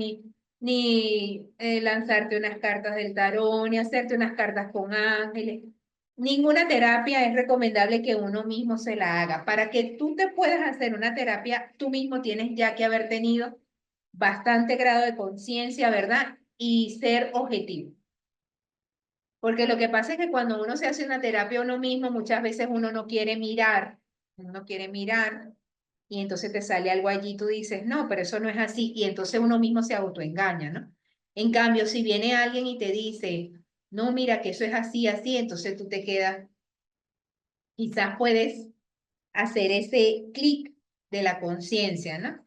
ni lanzarte unas cartas del tarot, ni hacerte unas cartas con ángeles. Ninguna terapia es recomendable que uno mismo se la haga. Para que tú te puedas hacer una terapia, tú mismo tienes ya que haber tenido bastante grado de conciencia, ¿verdad? Y ser objetivo. Porque lo que pasa es que cuando uno se hace una terapia uno mismo, muchas veces uno no quiere mirar, y entonces te sale algo allí, y tú dices, no, pero eso no es así, y entonces uno mismo se autoengaña, ¿no? En cambio, si viene alguien y te dice, no, mira que eso es así, así, entonces tú te quedas, quizás puedes hacer ese clic de la conciencia, ¿no?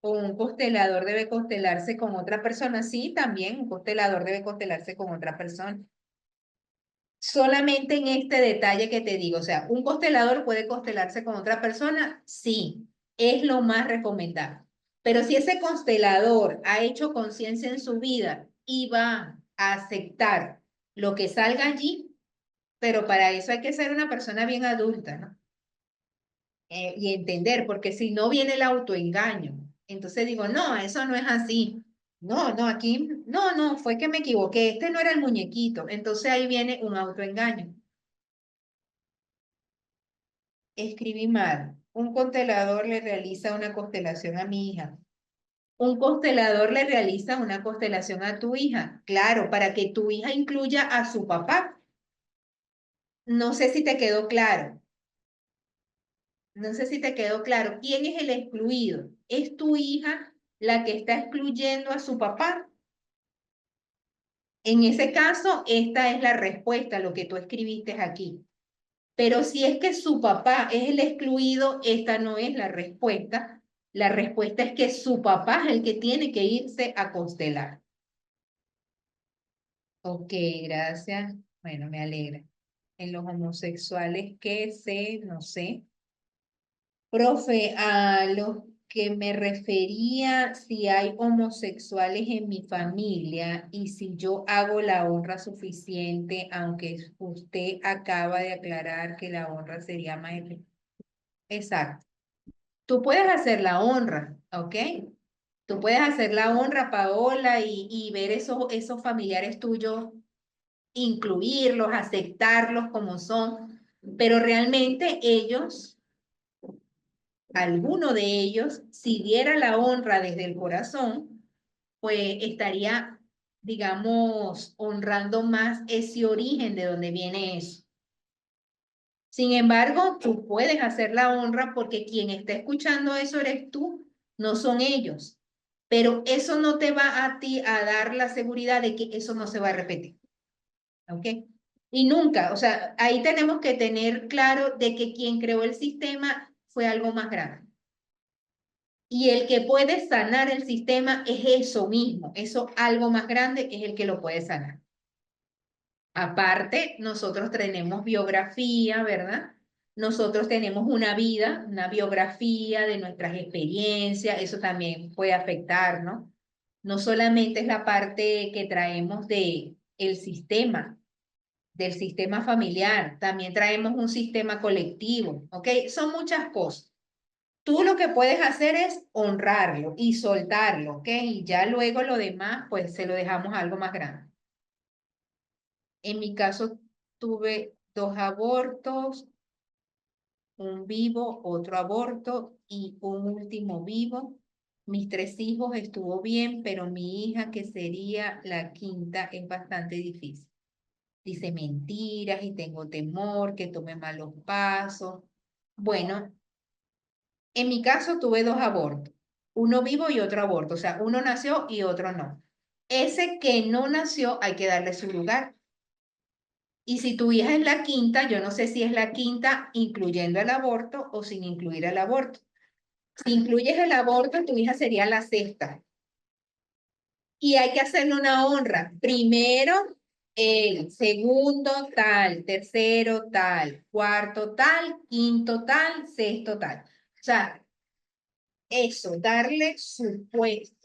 O un constelador debe constelarse con otra persona, sí, también un constelador debe constelarse con otra persona. Solamente en este detalle que te digo, o sea, un constelador puede constelarse con otra persona, sí, es lo más recomendable. Pero si ese constelador ha hecho conciencia en su vida y va a aceptar lo que salga allí, pero para eso hay que ser una persona bien adulta, ¿no? Y entender, porque si no viene el autoengaño. Entonces digo, no, eso no es así. No, no, aquí, no, no, fue que me equivoqué, este no era el muñequito. Entonces ahí viene un autoengaño. Escribí mal. Un constelador le realiza una constelación a mi hija. Un constelador le realiza una constelación a tu hija. Claro, para que tu hija incluya a su papá. No sé si te quedó claro. No sé si te quedó claro. ¿Quién es el excluido? Es tu hija la que está excluyendo a su papá. En ese caso, esta es la respuesta, lo que tú escribiste aquí. Pero si es que su papá es el excluido, esta no es la respuesta. La respuesta es que su papá es el que tiene que irse a constelar. Ok, gracias. Bueno, me alegra. En los homosexuales, ¿qué sé? No sé. Profe, a lo que me refería, si hay homosexuales en mi familia y si yo hago la honra suficiente, aunque usted acaba de aclarar que la honra sería más exacto. Tú puedes hacer la honra, ¿ok? Tú puedes hacer la honra, Paola, y ver esos familiares tuyos, incluirlos, aceptarlos como son, pero realmente ellos, alguno de ellos, si diera la honra desde el corazón, pues estaría, digamos, honrando más ese origen de donde viene eso. Sin embargo, tú puedes hacer la honra porque quien está escuchando eso eres tú, no son ellos. Pero eso no te va a ti a dar la seguridad de que eso no se va a repetir. ¿Ok? Y nunca, o sea, ahí tenemos que tener claro de que quien creó el sistema fue algo más grande. Y el que puede sanar el sistema es eso mismo, eso algo más grande es el que lo puede sanar. Aparte, nosotros tenemos biografía, ¿verdad? Nosotros tenemos una vida, una biografía de nuestras experiencias, eso también puede afectar, ¿no? No solamente es la parte que traemos de el sistema, del sistema familiar, también traemos un sistema colectivo, ¿ok? Son muchas cosas. Tú lo que puedes hacer es honrarlo y soltarlo, ¿ok? Y ya luego lo demás, pues se lo dejamos a algo más grande. En mi caso, tuve 2 abortos, un vivo, otro aborto y un último vivo. Mis 3 hijos estuvo bien, pero mi hija, que sería la quinta, es bastante difícil. Dice mentiras y tengo temor que tome malos pasos. Bueno, en mi caso tuve 2 abortos, uno vivo y otro aborto, o sea, uno nació y otro no. Ese que no nació hay que darle su lugar. Y si tu hija es la quinta, yo no sé si es la quinta incluyendo el aborto o sin incluir el aborto. Si incluyes el aborto, tu hija sería la sexta. Y hay que hacerle una honra. Primero, el segundo tal, tercero tal, cuarto tal, quinto tal, sexto tal. O sea, eso, darle su puesto.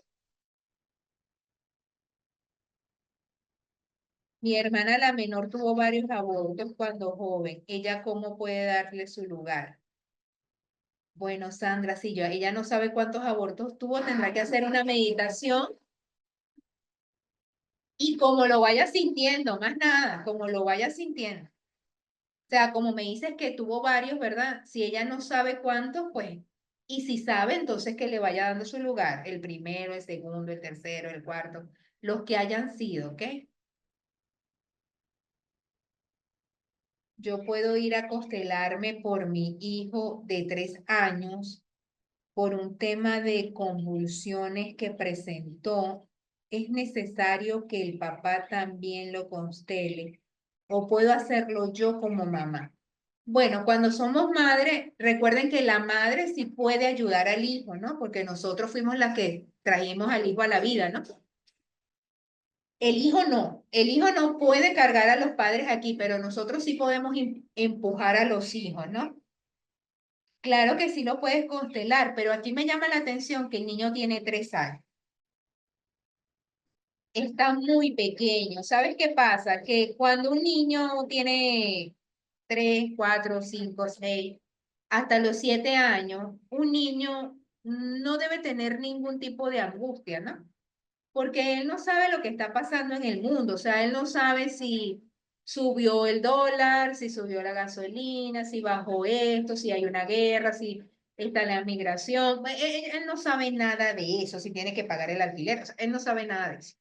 Mi hermana, la menor, tuvo varios abortos cuando joven. ¿Ella cómo puede darle su lugar? Bueno, Sandra, si yo, ella no sabe cuántos abortos tuvo, tendrá que hacer una meditación y como lo vaya sintiendo, más nada, como lo vaya sintiendo. O sea, como me dices que tuvo varios, ¿verdad? Si ella no sabe cuántos, pues, y si sabe, entonces que le vaya dando su lugar, el primero, el segundo, el tercero, el cuarto, los que hayan sido, ¿ok? Yo puedo ir a constelarme por mi hijo de 3 años por un tema de convulsiones que presentó. ¿Es necesario que el papá también lo constele o puedo hacerlo yo como mamá? Bueno, cuando somos madre, recuerden que la madre sí puede ayudar al hijo, ¿no? Porque nosotros fuimos las que trajimos al hijo a la vida, ¿no? El hijo no puede cargar a los padres aquí, pero nosotros sí podemos empujar a los hijos, ¿no? Claro que sí lo puedes constelar, pero aquí me llama la atención que el niño tiene 3 años. Está muy pequeño. ¿Sabes qué pasa? Que cuando un niño tiene 3, 4, 5, 6, hasta los 7 años, un niño no debe tener ningún tipo de angustia, ¿no? Porque él no sabe lo que está pasando en el mundo, o sea, él no sabe si subió el dólar, si subió la gasolina, si bajó esto, si hay una guerra, si está la migración. Él no sabe nada de eso, si tiene que pagar el alquiler, o sea, él no sabe nada de eso.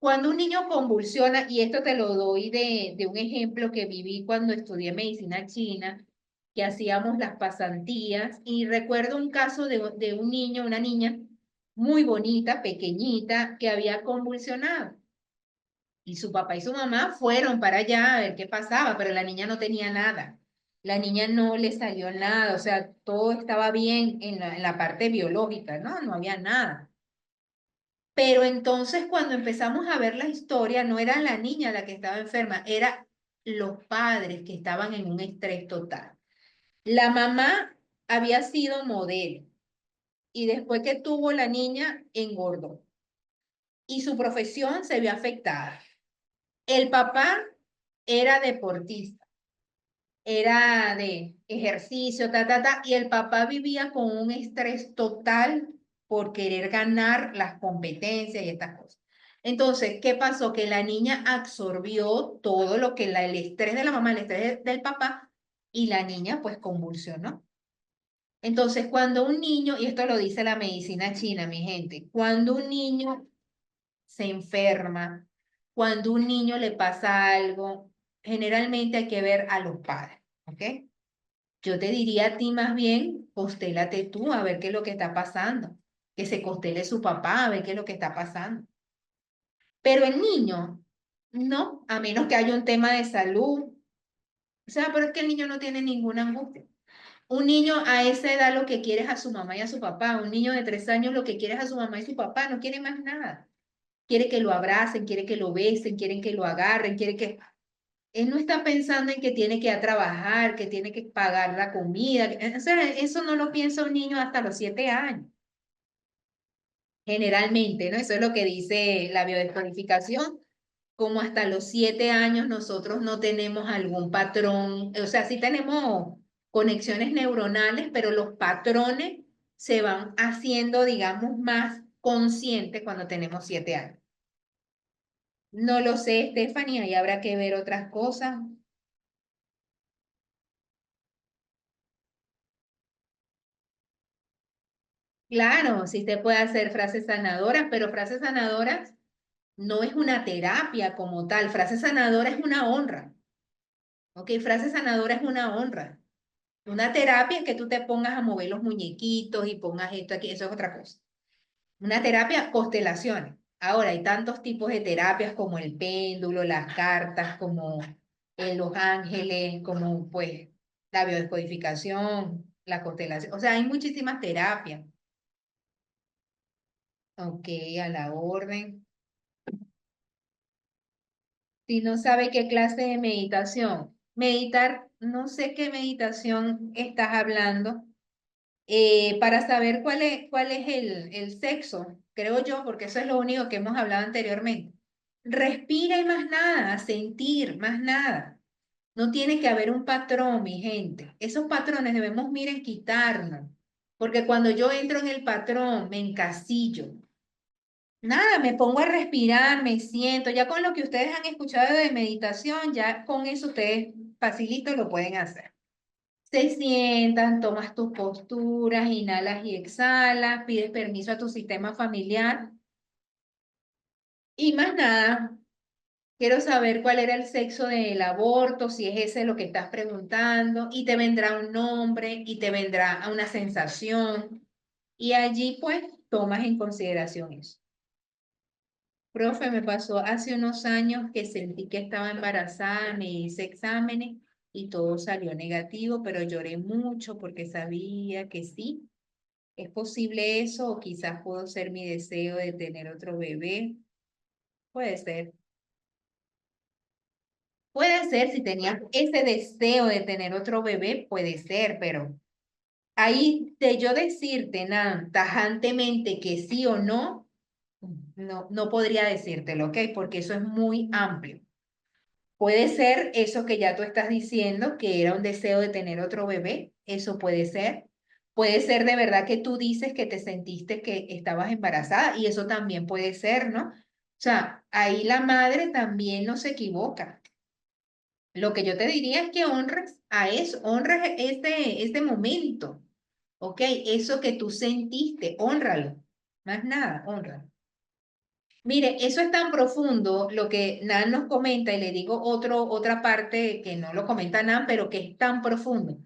Cuando un niño convulsiona, y esto te lo doy de un ejemplo que viví cuando estudié medicina china, que hacíamos las pasantías, y recuerdo un caso de un niño, una niña, muy bonita, pequeñita, que había convulsionado. Y su papá y su mamá fueron para allá a ver qué pasaba, pero la niña no tenía nada. La niña no le salió nada, o sea, todo estaba bien en la parte biológica, ¿no? No había nada. Pero entonces cuando empezamos a ver la historia, no era la niña la que estaba enferma, era los padres que estaban en un estrés total. La mamá había sido modelo y después que tuvo la niña, engordó y su profesión se vio afectada. El papá era deportista, era de ejercicio, y el papá vivía con un estrés total por querer ganar las competencias y estas cosas. Entonces, ¿qué pasó? Que la niña absorbió todo lo que el estrés de la mamá, el estrés del papá, y la niña pues convulsionó. Entonces, cuando un niño, y esto lo dice la medicina china, mi gente, cuando un niño se enferma, cuando un niño le pasa algo, generalmente hay que ver a los padres, ¿ok? Yo te diría a ti más bien, costélate tú a ver qué es lo que está pasando, que se costele su papá a ver qué es lo que está pasando. Pero el niño, no, a menos que haya un tema de salud, o sea, pero es que el niño no tiene ninguna angustia. Un niño a esa edad lo que quiere es a su mamá y a su papá. Un niño de 3 años lo que quiere es a su mamá y su papá, no quiere más nada. Quiere que lo abracen, quiere que lo besen, quieren que lo agarren, quiere que... Él no está pensando en que tiene que ir a trabajar, que tiene que pagar la comida. O sea, eso no lo piensa un niño hasta los 7 años. Generalmente, ¿no? Eso es lo que dice la biodescodificación. Como hasta los 7 años nosotros no tenemos algún patrón, o sea, sí tenemos conexiones neuronales, pero los patrones se van haciendo, digamos, más conscientes cuando tenemos 7 años. No lo sé, Stephanie, ahí habrá que ver otras cosas. Claro, sí se puede hacer frases sanadoras, pero frases sanadoras no es una terapia como tal. Frase sanadora es una honra. ¿Ok? Frase sanadora es una honra. Una terapia es que tú te pongas a mover los muñequitos y pongas esto aquí, eso es otra cosa. Una terapia, constelaciones. Ahora, hay tantos tipos de terapias como el péndulo, las cartas, como los ángeles, como pues la biodescodificación, la constelación. O sea, hay muchísimas terapias. Ok, a la orden. Si no sabe qué clase de meditación, meditar, no sé qué meditación estás hablando, para saber cuál es el sexo, creo yo, porque eso es lo único que hemos hablado anteriormente. Respira y más nada, a sentir, más nada. No tiene que haber un patrón, mi gente. Esos patrones debemos, miren, quitarnos, porque cuando yo entro en el patrón, me encasillo. Nada, me pongo a respirar, me siento, ya con lo que ustedes han escuchado de meditación, ya con eso ustedes facilito lo pueden hacer. Se sientan, tomas tus posturas, inhalas y exhalas, pides permiso a tu sistema familiar y más nada. Quiero saber cuál era el sexo del aborto, si es ese lo que estás preguntando, y te vendrá un nombre y te vendrá una sensación, y allí pues tomas en consideración eso. Profe, me pasó hace unos años que sentí que estaba embarazada, me hice exámenes y todo salió negativo, pero lloré mucho porque sabía que sí, es posible eso, o quizás pudo ser mi deseo de tener otro bebé. Puede ser. Puede ser, si tenías ese deseo de tener otro bebé, puede ser, pero ahí de yo decirte nada, tajantemente que sí o no, no podría decírtelo, ¿ok? Porque eso es muy amplio. Puede ser eso que ya tú estás diciendo, que era un deseo de tener otro bebé, eso puede ser. Puede ser de verdad que tú dices que te sentiste que estabas embarazada y eso también puede ser, ¿no? O sea, ahí la madre también no se equivoca. Lo que yo te diría es que honres a eso, honres este momento, ¿ok? Eso que tú sentiste, honralo. Más nada, honra. Mire, eso es tan profundo lo que Nan nos comenta, y le digo otra parte que no lo comenta Nan, pero que es tan profundo,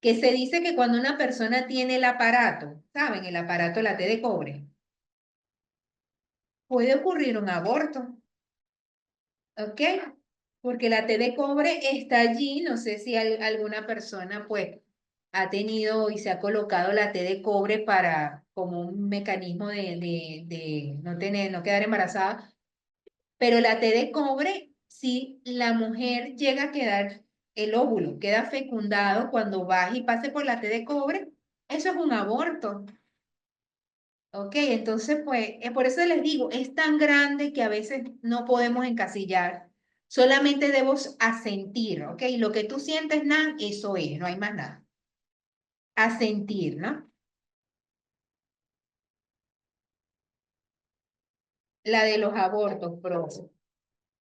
que se dice que cuando una persona tiene el aparato, ¿saben? El aparato la T de cobre. puede ocurrir un aborto, ¿ok? Porque la T de cobre está allí, no sé si alguna persona pues ha tenido y se ha colocado la T de cobre para como un mecanismo de no tener, no quedar embarazada, pero la T de cobre, si la mujer llega a quedar, el óvulo queda fecundado cuando baje y pase por la T de cobre, eso es un aborto. Ok, entonces pues por eso les digo, es tan grande que a veces no podemos encasillar, solamente debo asentir, ok, lo que tú sientes, Nan, eso es, no hay más nada, asentir, ¿no? La de los abortos, profe.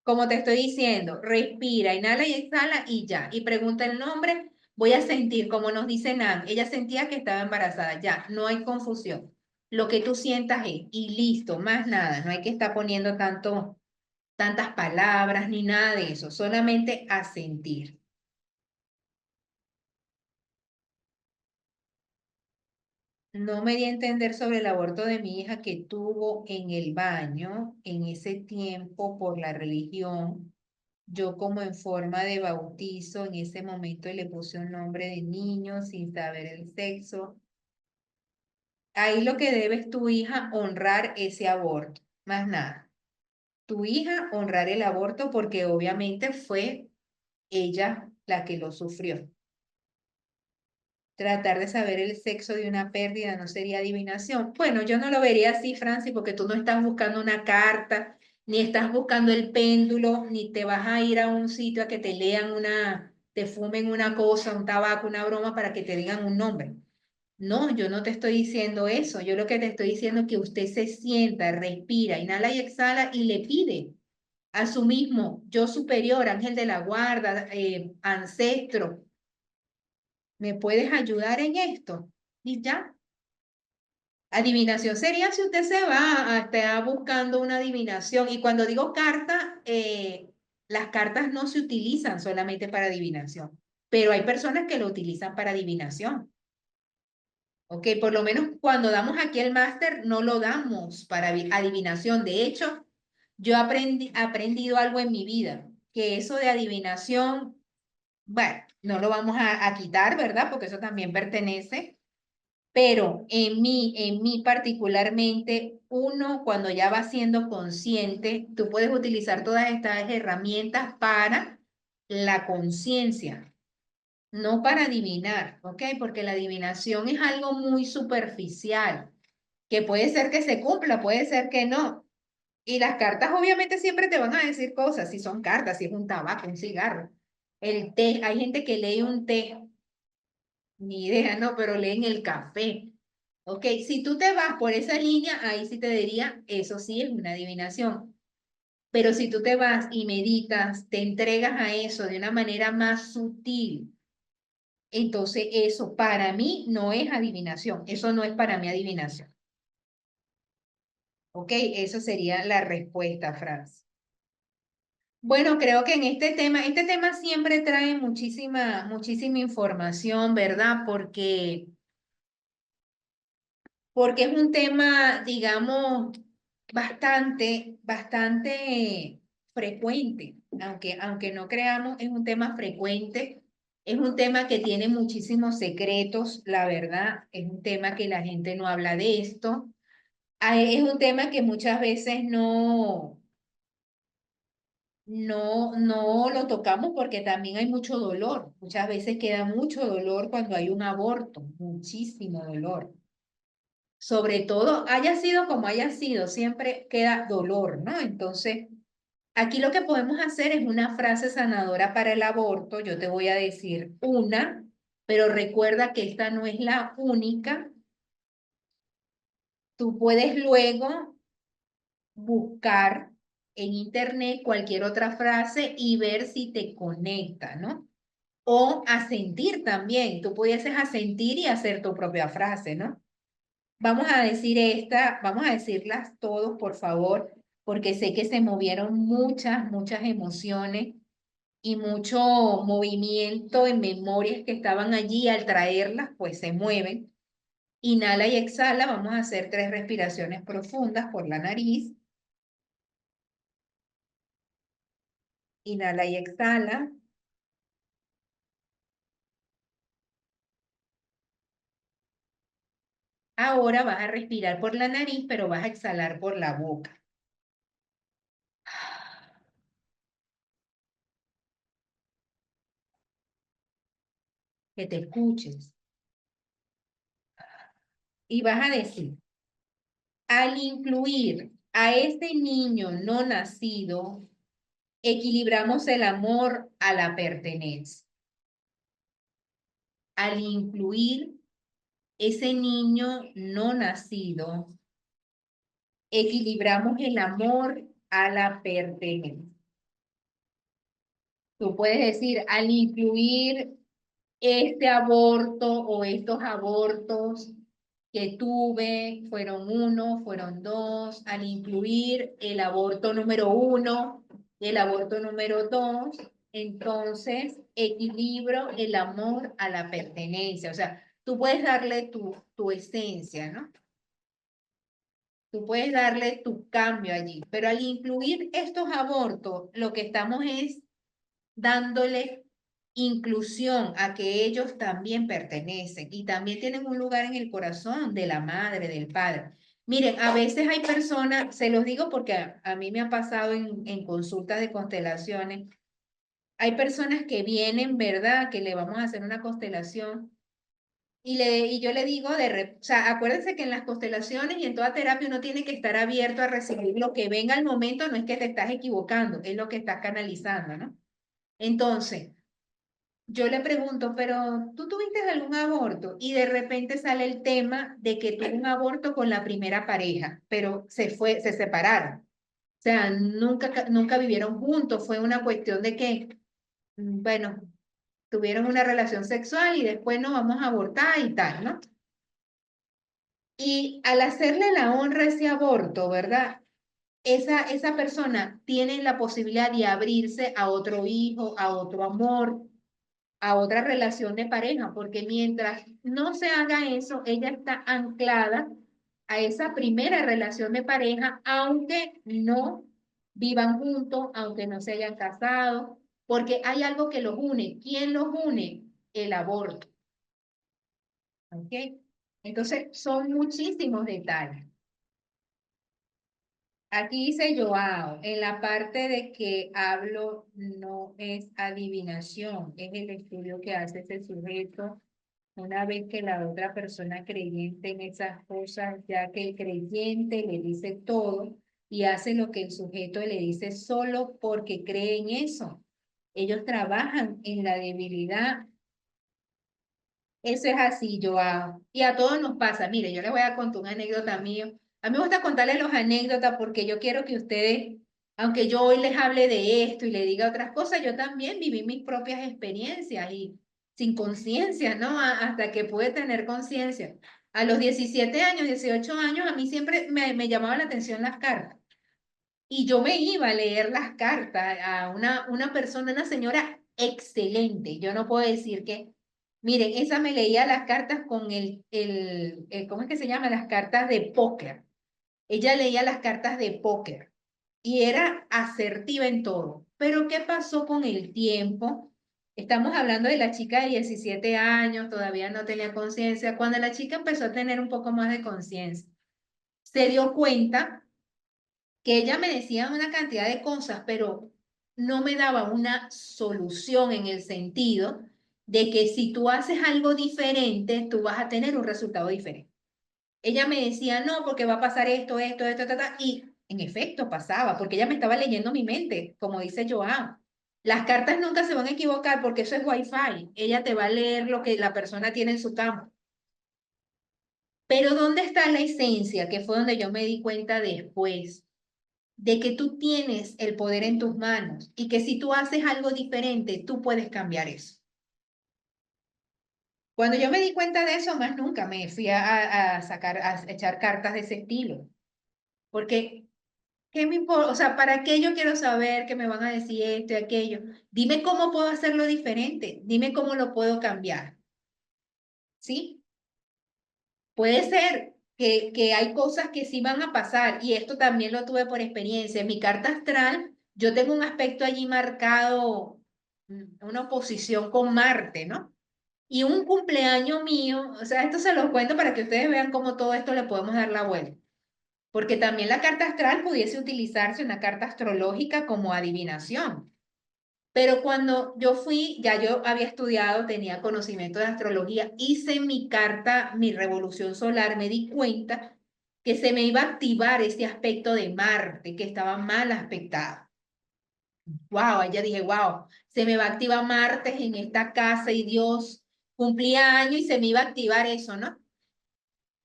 Como te estoy diciendo, respira, inhala y exhala y ya, y pregunta el nombre, voy a sentir, como nos dice Nan, ella sentía que estaba embarazada, ya, no hay confusión, lo que tú sientas es, y listo, más nada, no hay que estar poniendo tantas palabras ni nada de eso, solamente a sentir. No me di a entender sobre el aborto de mi hija que tuvo en el baño en ese tiempo por la religión. Yo como en forma de bautizo en ese momento le puse un nombre de niño sin saber el sexo. Ahí lo que debe es tu hija honrar ese aborto, más nada. Tu hija honrar el aborto porque obviamente fue ella la que lo sufrió. Tratar de saber el sexo de una pérdida no sería adivinación. Bueno, yo no lo vería así, Francis, porque tú no estás buscando una carta, ni estás buscando el péndulo, ni te vas a ir a un sitio a que te lean te fumen una cosa, un tabaco, una broma para que te digan un nombre. No, yo no te estoy diciendo eso. Yo lo que te estoy diciendo es que usted se sienta, respira, inhala y exhala y le pide a su mismo yo superior, ángel de la guarda, ancestro, ¿me puedes ayudar en esto? Y ya. Adivinación sería si usted se va a estar buscando una adivinación. Y cuando digo carta, las cartas no se utilizan solamente para adivinación, pero hay personas que lo utilizan para adivinación. Ok, por lo menos cuando damos aquí el máster, no lo damos para adivinación. De hecho, yo aprendido algo en mi vida, que eso de adivinación, bueno, no lo vamos a quitar, ¿verdad? Porque eso también pertenece. Pero en mí particularmente, uno cuando ya va siendo consciente, tú puedes utilizar todas estas herramientas para la conciencia, no para adivinar, ¿ok? Porque la adivinación es algo muy superficial, que puede ser que se cumpla, puede ser que no. Y las cartas obviamente siempre te van a decir cosas, si son cartas, si es un tabaco, un cigarro. El té, hay gente que lee un té, ni idea, no, pero leen el café. Ok, si tú te vas por esa línea, ahí sí te diría, eso sí es una adivinación. Pero si tú te vas y meditas, te entregas a eso de una manera más sutil, entonces eso para mí no es adivinación, eso no es para mí adivinación. Ok, eso sería la respuesta, Franz. Bueno, creo que en este tema siempre trae muchísima información, ¿verdad? Porque es un tema, digamos, bastante frecuente, aunque no creamos, es un tema frecuente, es un tema que tiene muchísimos secretos, la verdad, es un tema que la gente no habla de esto, es un tema que muchas veces no lo tocamos porque también hay mucho dolor, muchas veces queda mucho dolor cuando hay un aborto, muchísimo dolor. Sobre todo, haya sido como haya sido, siempre queda dolor, ¿no? Entonces, aquí lo que podemos hacer es una frase sanadora para el aborto. Yo te voy a decir una, pero recuerda que esta no es la única. Tú puedes luego buscar en internet cualquier otra frase y ver si te conecta, ¿no? O asentir también. Tú pudieses asentir y hacer tu propia frase, ¿no? Vamos a decir vamos a decirlas todos, por favor, porque sé que se movieron muchas emociones y mucho movimiento en memorias que estaban allí. Al traerlas, pues se mueven. Inhala y exhala. Vamos a hacer 3 respiraciones profundas por la nariz. Inhala y exhala. Ahora vas a respirar por la nariz, pero vas a exhalar por la boca. Que te escuches. Y vas a decir, al incluir a este niño no nacido, equilibramos el amor a la pertenencia. Al incluir ese niño no nacido, equilibramos el amor a la pertenencia. Tú puedes decir, al incluir este aborto o estos abortos que tuve, fueron uno, fueron dos, al incluir el aborto número uno y el aborto número dos, entonces equilibro el amor a la pertenencia. O sea, tú puedes darle tu esencia, ¿no? Tú puedes darle tu cambio allí, pero al incluir estos abortos, lo que estamos es dándole inclusión a que ellos también pertenecen y también tienen un lugar en el corazón de la madre, del padre. Miren, a veces hay personas, se los digo porque a mí me ha pasado en consultas de constelaciones, hay personas que vienen, ¿verdad? Que le vamos a hacer una constelación y yo le digo, o sea, acuérdense que en las constelaciones y en toda terapia uno tiene que estar abierto a recibir lo que venga al momento, no es que te estás equivocando, es lo que estás canalizando, ¿no? Entonces, yo le pregunto, pero ¿tú tuviste algún aborto? Y de repente sale el tema de que tuvo un aborto con la primera pareja, pero se separaron. O sea, nunca vivieron juntos. Fue una cuestión de que, bueno, tuvieron una relación sexual y después nos vamos a abortar y tal, ¿no? Y al hacerle la honra a ese aborto, ¿verdad? Esa persona tiene la posibilidad de abrirse a otro hijo, a otro amor, a otra relación de pareja, porque mientras no se haga eso, ella está anclada a esa primera relación de pareja, aunque no vivan juntos, aunque no se hayan casado, porque hay algo que los une. ¿Quién los une? El aborto. ¿Ok? Entonces, son muchísimos detalles. Aquí dice Joao, en la parte de que hablo no es adivinación, es el estudio que hace ese sujeto una vez que la otra persona creyente en esas cosas, ya que el creyente le dice todo y hace lo que el sujeto le dice solo porque cree en eso. Ellos trabajan en la debilidad. Eso es así, Joao. Y a todos nos pasa. Mire, yo les voy a contar una anécdota mío. A mí me gusta contarles las anécdotas porque yo quiero que ustedes, aunque yo hoy les hable de esto y les diga otras cosas, yo también viví mis propias experiencias y sin conciencia, ¿no? Hasta que pude tener conciencia. A los 17 años, 18 años, a mí siempre me llamaba la atención las cartas. Y yo me iba a leer las cartas a una persona, una señora excelente. Yo no puedo decir que, miren, esa me leía las cartas con ¿cómo es que se llama? Las cartas de póker. Ella leía las cartas de póker y era asertiva en todo. Pero ¿qué pasó con el tiempo? Estamos hablando de la chica de 17 años, todavía no tenía conciencia. Cuando la chica empezó a tener un poco más de conciencia, se dio cuenta que ella me decía una cantidad de cosas, pero no me daba una solución en el sentido de que si tú haces algo diferente, tú vas a tener un resultado diferente. Ella me decía, no, porque va a pasar esto, y en efecto pasaba, porque ella me estaba leyendo mi mente, como dice Joan. Las cartas nunca se van a equivocar porque eso es Wi-Fi. Ella te va a leer lo que la persona tiene en su campo. Pero ¿dónde está la esencia? Que fue donde yo me di cuenta después de que tú tienes el poder en tus manos y que si tú haces algo diferente, tú puedes cambiar eso. Cuando yo me di cuenta de eso, más nunca me fui a sacar, a echar cartas de ese estilo. Porque, ¿qué me importa? O sea, ¿para qué yo quiero saber que me van a decir esto y aquello? Dime cómo puedo hacerlo diferente. Dime cómo lo puedo cambiar. ¿Sí? Puede ser que hay cosas que sí van a pasar y esto también lo tuve por experiencia. En mi carta astral yo tengo un aspecto allí marcado, una oposición con Marte, ¿no? Y un cumpleaños mío, o sea, esto se los cuento para que ustedes vean cómo todo esto le podemos dar la vuelta. Porque también la carta astral pudiese utilizarse, una carta astrológica, como adivinación. Pero cuando yo fui, ya yo había estudiado, tenía conocimiento de astrología, hice mi carta, mi revolución solar, me di cuenta que se me iba a activar ese aspecto de Marte, que estaba mal aspectado. Wow, ya dije, wow, se me va a activar Marte en esta casa y Dios cumplía años y se me iba a activar eso, ¿no?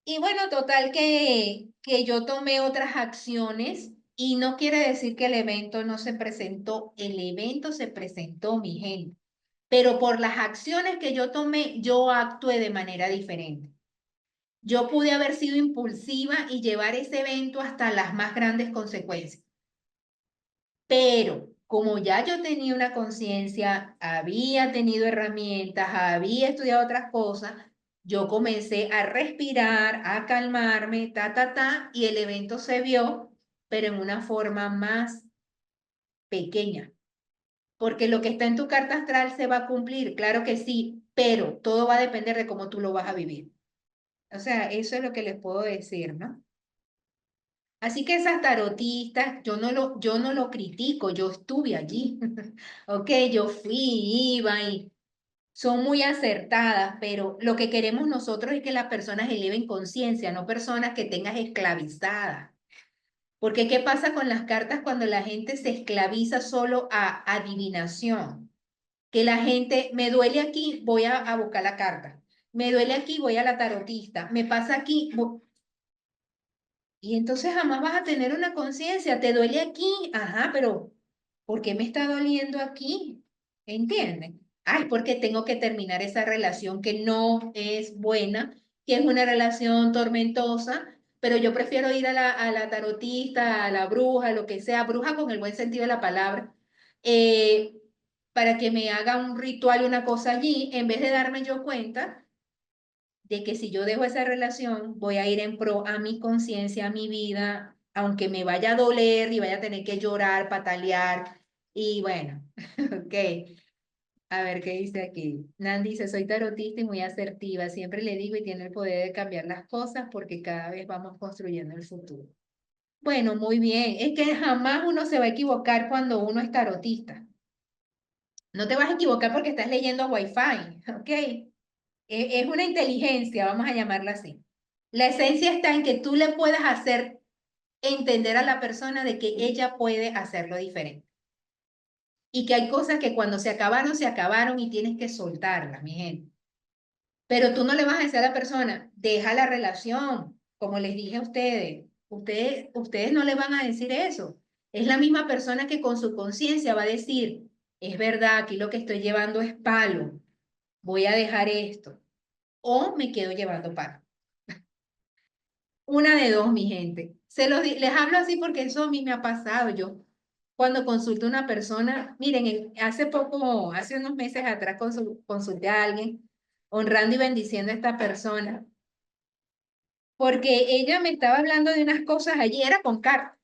Y bueno, total que yo tomé otras acciones y no quiere decir que el evento no se presentó, el evento se presentó, mi gente, pero por las acciones que yo tomé, yo actué de manera diferente. Yo pude haber sido impulsiva y llevar ese evento hasta las más grandes consecuencias, pero como ya yo tenía una conciencia, había tenido herramientas, había estudiado otras cosas, yo comencé a respirar, a calmarme, y el evento se vio, pero en una forma más pequeña. Porque lo que está en tu carta astral se va a cumplir, claro que sí, pero todo va a depender de cómo tú lo vas a vivir. O sea, eso es lo que les puedo decir, ¿no? Así que esas tarotistas, yo no lo critico, yo estuve allí. Ok, yo fui, iba y son muy acertadas, pero lo que queremos nosotros es que las personas eleven conciencia, no personas que tengas esclavizadas. Porque ¿qué pasa con las cartas cuando la gente se esclaviza solo a adivinación? Que la gente, me duele aquí, voy a buscar la carta. Me duele aquí, voy a la tarotista. Me pasa aquí, y entonces jamás vas a tener una conciencia. ¿Te duele aquí? Ajá, pero ¿por qué me está doliendo aquí? ¿Entienden? Ay, porque tengo que terminar esa relación que no es buena, que es una relación tormentosa, pero yo prefiero ir a la tarotista, a la bruja, lo que sea, bruja con el buen sentido de la palabra, eh, para que me haga un ritual y una cosa allí, en vez de darme yo cuenta de que si yo dejo esa relación, voy a ir en pro a mi conciencia, a mi vida, aunque me vaya a doler y vaya a tener que llorar, patalear. Y bueno, ok. A ver qué dice aquí. Nan dice, soy tarotista y muy asertiva. Siempre le digo y tiene el poder de cambiar las cosas porque cada vez vamos construyendo el futuro. Bueno, muy bien. Es que jamás uno se va a equivocar cuando uno es tarotista. No te vas a equivocar porque estás leyendo Wi-Fi, ¿ok? Es una inteligencia, vamos a llamarla así. La esencia está en que tú le puedas hacer entender a la persona de que ella puede hacerlo diferente. Y que hay cosas que cuando se acabaron y tienes que soltarlas, mi gente. Pero tú no le vas a decir a la persona, deja la relación, como les dije a ustedes. Ustedes no le van a decir eso. Es la misma persona que con su conciencia va a decir, es verdad, aquí lo que estoy llevando es palo, voy a dejar esto. O me quedo llevando palo. Una de dos, mi gente. Les hablo así porque eso a mí me ha pasado. Yo, cuando consulto a una persona, miren, hace poco, hace unos meses atrás, consulté a alguien, honrando y bendiciendo a esta persona, porque ella me estaba hablando de unas cosas allí, era con carta.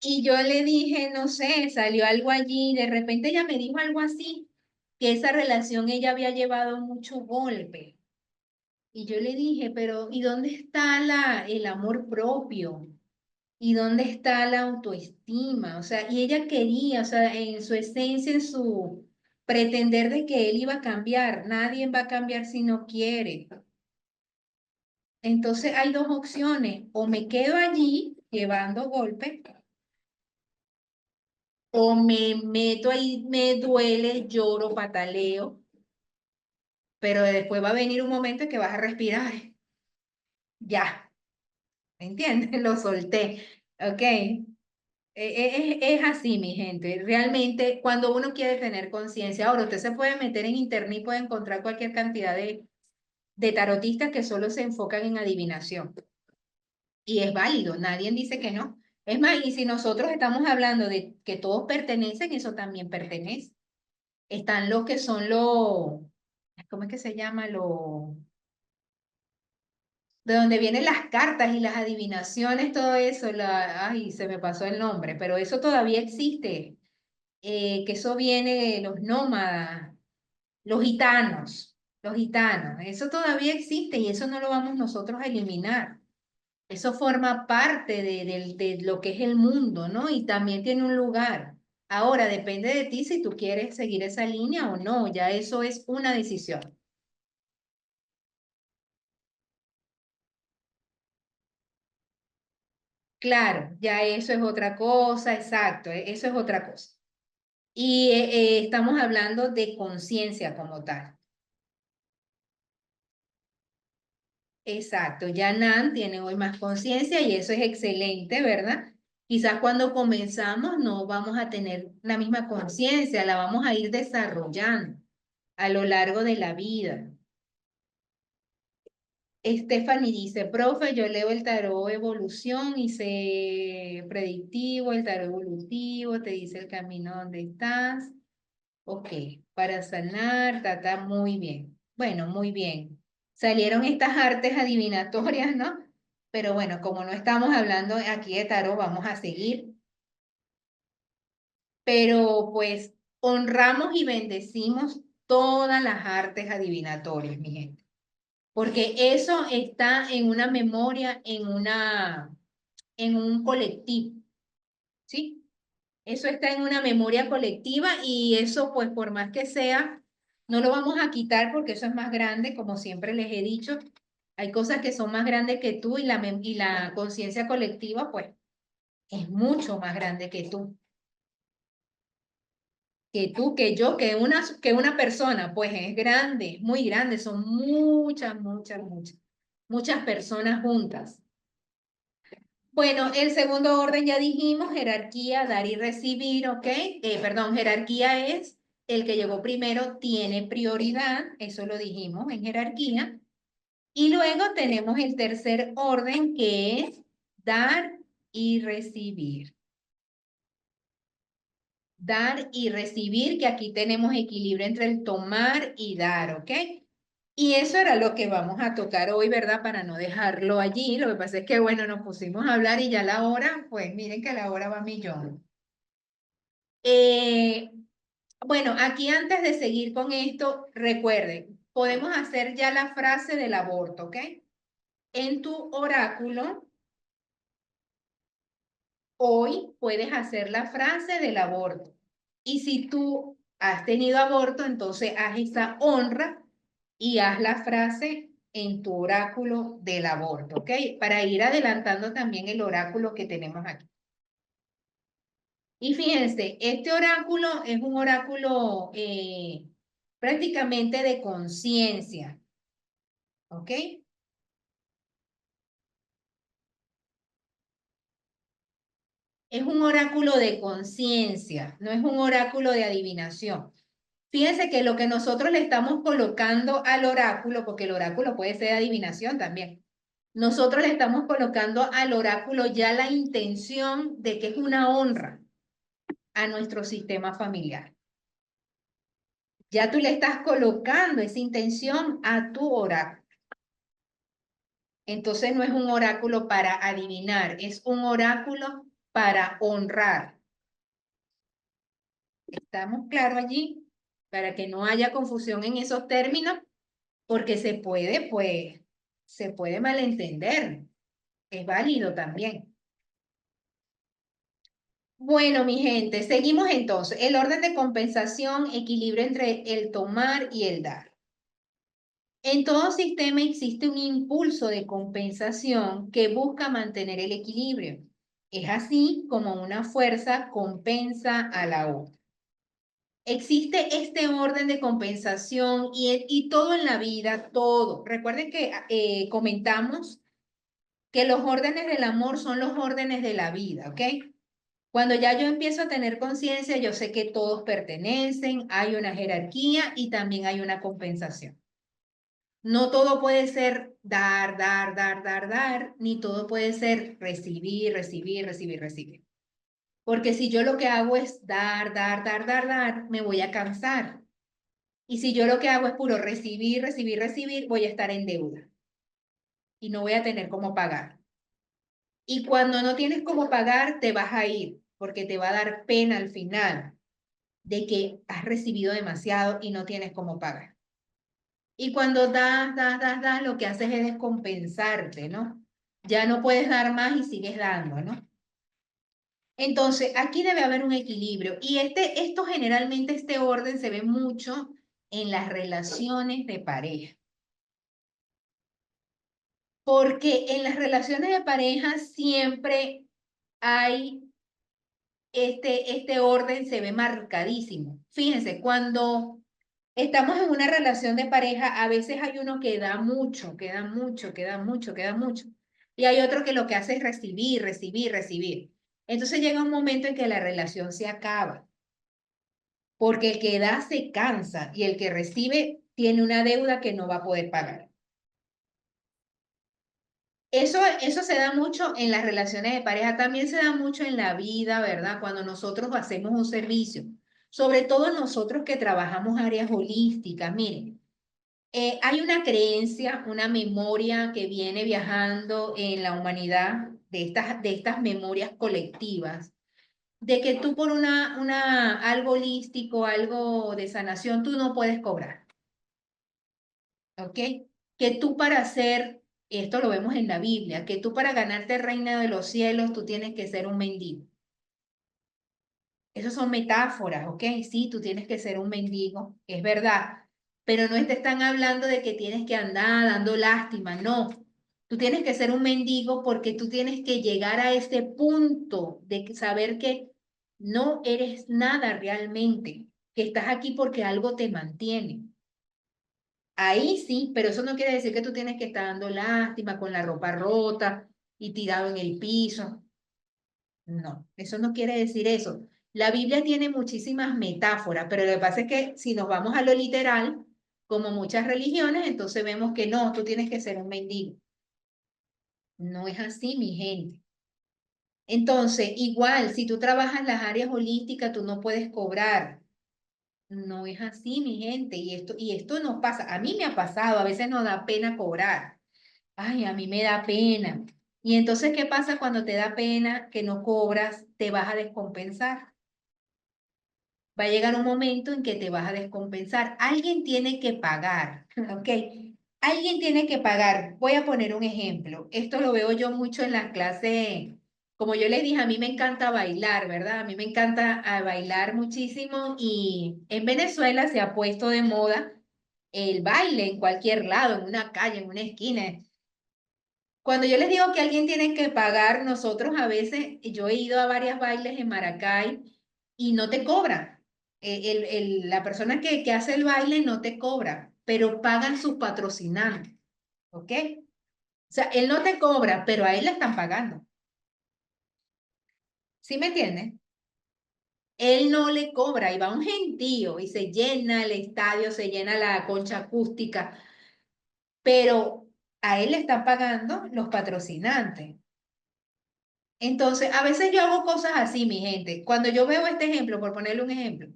Y yo le dije, no sé, salió algo allí, de repente ella me dijo algo así, que esa relación ella había llevado mucho golpe. Y yo le dije, pero ¿y dónde está el amor propio? ¿Y dónde está la autoestima? O sea, y ella quería, o sea, en su esencia, en su pretender de que él iba a cambiar. Nadie va a cambiar si no quiere. Entonces hay dos opciones, o me quedo allí llevando golpes, o me meto ahí, me duele, lloro, pataleo, pero después va a venir un momento en que vas a respirar. Ya, ¿me entiendes? Lo solté, ¿ok? Es así, mi gente. Realmente, cuando uno quiere tener conciencia, ahora usted se puede meter en internet y puede encontrar cualquier cantidad de tarotistas que solo se enfocan en adivinación. Y es válido, nadie dice que no. Es más, y si nosotros estamos hablando de que todos pertenecen, eso también pertenece. Están los que son los, ¿cómo es que se llama? de donde vienen las cartas y las adivinaciones, todo eso, ay, se me pasó el nombre, pero eso todavía existe, que eso viene de los nómadas, los gitanos, eso todavía existe y eso no lo vamos nosotros a eliminar. Eso forma parte de lo que es el mundo, ¿no? Y también tiene un lugar. Ahora depende de ti si tú quieres seguir esa línea o no, ya eso es una decisión. Claro, ya eso es otra cosa, exacto, eso es otra cosa. Y estamos hablando de conciencia como tal. Exacto, ya Nan tiene hoy más conciencia y eso es excelente, ¿verdad? Quizás cuando comenzamos no vamos a tener la misma conciencia, la vamos a ir desarrollando a lo largo de la vida. Stephanie dice, profe, yo leo el tarot evolución y sé predictivo, el tarot evolutivo, te dice el camino donde estás. Ok, para sanar, tata, muy bien. Bueno, muy bien. Salieron estas artes adivinatorias, ¿no? Pero bueno, como no estamos hablando aquí de tarot, vamos a seguir. Pero pues honramos y bendecimos todas las artes adivinatorias, mi gente. Porque eso está en una memoria, en un colectivo, ¿sí? Eso está en una memoria colectiva y eso, pues, por más que sea, no lo vamos a quitar porque eso es más grande, como siempre les he dicho. Hay cosas que son más grandes que tú y la conciencia colectiva, pues, es mucho más grande que tú, que yo, que una persona, pues es grande, muy grande, son muchas personas juntas. Bueno, el segundo orden ya dijimos, jerarquía, dar y recibir, ¿ok? Perdón, jerarquía es el que llegó primero, tiene prioridad, eso lo dijimos en jerarquía. Y luego tenemos el tercer orden que es dar y recibir. Dar y recibir, que aquí tenemos equilibrio entre el tomar y dar, ¿ok? Y eso era lo que vamos a tocar hoy, ¿verdad? Para no dejarlo allí. Lo que pasa es que, bueno, nos pusimos a hablar y ya la hora, pues miren que la hora va a millón. Eh, bueno, aquí antes de seguir con esto, recuerden, podemos hacer ya la frase del aborto, ¿ok? En tu oráculo, hoy puedes hacer la frase del aborto. Y si tú has tenido aborto, entonces haz esa honra y haz la frase en tu oráculo del aborto, ¿ok? Para ir adelantando también el oráculo que tenemos aquí. Y fíjense, este oráculo es un oráculo prácticamente de conciencia, ¿ok? Es un oráculo de conciencia, no es un oráculo de adivinación. Fíjense que lo que nosotros le estamos colocando al oráculo, porque el oráculo puede ser adivinación también, nosotros le estamos colocando al oráculo ya la intención de que es una honra a nuestro sistema familiar. Ya tú le estás colocando esa intención a tu oráculo. Entonces no es un oráculo para adivinar, es un oráculo para honrar. ¿Estamos claros allí? Para que no haya confusión en esos términos, porque se puede, pues, se puede malentender. Es válido también. Bueno, mi gente, seguimos entonces. El orden de compensación, equilibrio entre el tomar y el dar. En todo sistema existe un impulso de compensación que busca mantener el equilibrio. Es así como una fuerza compensa a la otra. Existe este orden de compensación y todo en la vida, todo. Recuerden que comentamos que los órdenes del amor son los órdenes de la vida, ¿ok? Cuando ya yo empiezo a tener conciencia, yo sé que todos pertenecen, hay una jerarquía y también hay una compensación. No todo puede ser dar, ni todo puede ser recibir. Porque si yo lo que hago es dar, me voy a cansar. Y si yo lo que hago es puro recibir, voy a estar en deuda. y no voy a tener cómo pagar. Y cuando no tienes cómo pagar, te vas a ir, porque te va a dar pena al final de que has recibido demasiado y no tienes cómo pagar. Y cuando das, lo que haces es descompensarte, ¿no? Ya no puedes dar más y sigues dando, ¿no? Entonces, aquí debe haber un equilibrio. Y esto generalmente, este orden se ve mucho en las relaciones de pareja. Porque en las relaciones de pareja siempre hay este orden, se ve marcadísimo. Fíjense, cuando estamos en una relación de pareja, a veces hay uno que da mucho, que da mucho, que da mucho, que da mucho. Y hay otro que lo que hace es recibir, recibir, recibir. Entonces llega un momento en que la relación se acaba, porque el que da se cansa y el que recibe tiene una deuda que no va a poder pagar. Eso se da mucho en las relaciones de pareja, también se da mucho en la vida, ¿verdad? Cuando nosotros hacemos un servicio, sobre todo nosotros que trabajamos áreas holísticas. Miren, hay una creencia, una memoria que viene viajando en la humanidad de estas memorias colectivas, de que tú por algo holístico, algo de sanación, tú no puedes cobrar. ¿Ok? Que tú para hacer, esto lo vemos en la Biblia, que tú para ganarte el reino de los cielos, tú tienes que ser un mendigo. Esas son metáforas, ¿ok? Sí, tú tienes que ser un mendigo, es verdad, pero no te están hablando de que tienes que andar dando lástima, no. Tú tienes que ser un mendigo porque tú tienes que llegar a ese punto de saber que no eres nada realmente, que estás aquí porque algo te mantiene. Ahí sí, pero eso no quiere decir que tú tienes que estar dando lástima con la ropa rota y tirado en el piso. No, eso no quiere decir eso. La Biblia tiene muchísimas metáforas, pero lo que pasa es que si nos vamos a lo literal, como muchas religiones, entonces vemos que no, tú tienes que ser un mendigo. No es así, mi gente. Entonces, igual, si tú trabajas en las áreas holísticas, tú no puedes cobrar. No es así, mi gente. Y esto nos pasa. A mí me ha pasado, a veces nos da pena cobrar. Ay, a mí me da pena. Y entonces, ¿qué pasa cuando te da pena que no cobras? Te vas a descompensar. Va a llegar un momento en que te vas a descompensar. Alguien tiene que pagar, ¿ok? Alguien tiene que pagar. Voy a poner un ejemplo. Esto lo veo yo mucho en las clases. Como yo les dije, a mí me encanta bailar, ¿verdad? A mí me encanta bailar muchísimo y en Venezuela se ha puesto de moda el baile en cualquier lado, en una calle, en una esquina. Cuando yo les digo que alguien tiene que pagar, nosotros a veces, yo he ido a varios bailes en Maracay y no te cobran. La persona que hace el baile no te cobra, pero pagan sus patrocinantes, ¿ok? O sea, él no te cobra, pero a él le están pagando. ¿Sí me entiendes? Él no le cobra y va un gentío y se llena el estadio, se llena la concha acústica, pero a él le están pagando los patrocinantes. Entonces, a veces yo hago cosas así, mi gente. Cuando yo veo este ejemplo, por ponerle un ejemplo,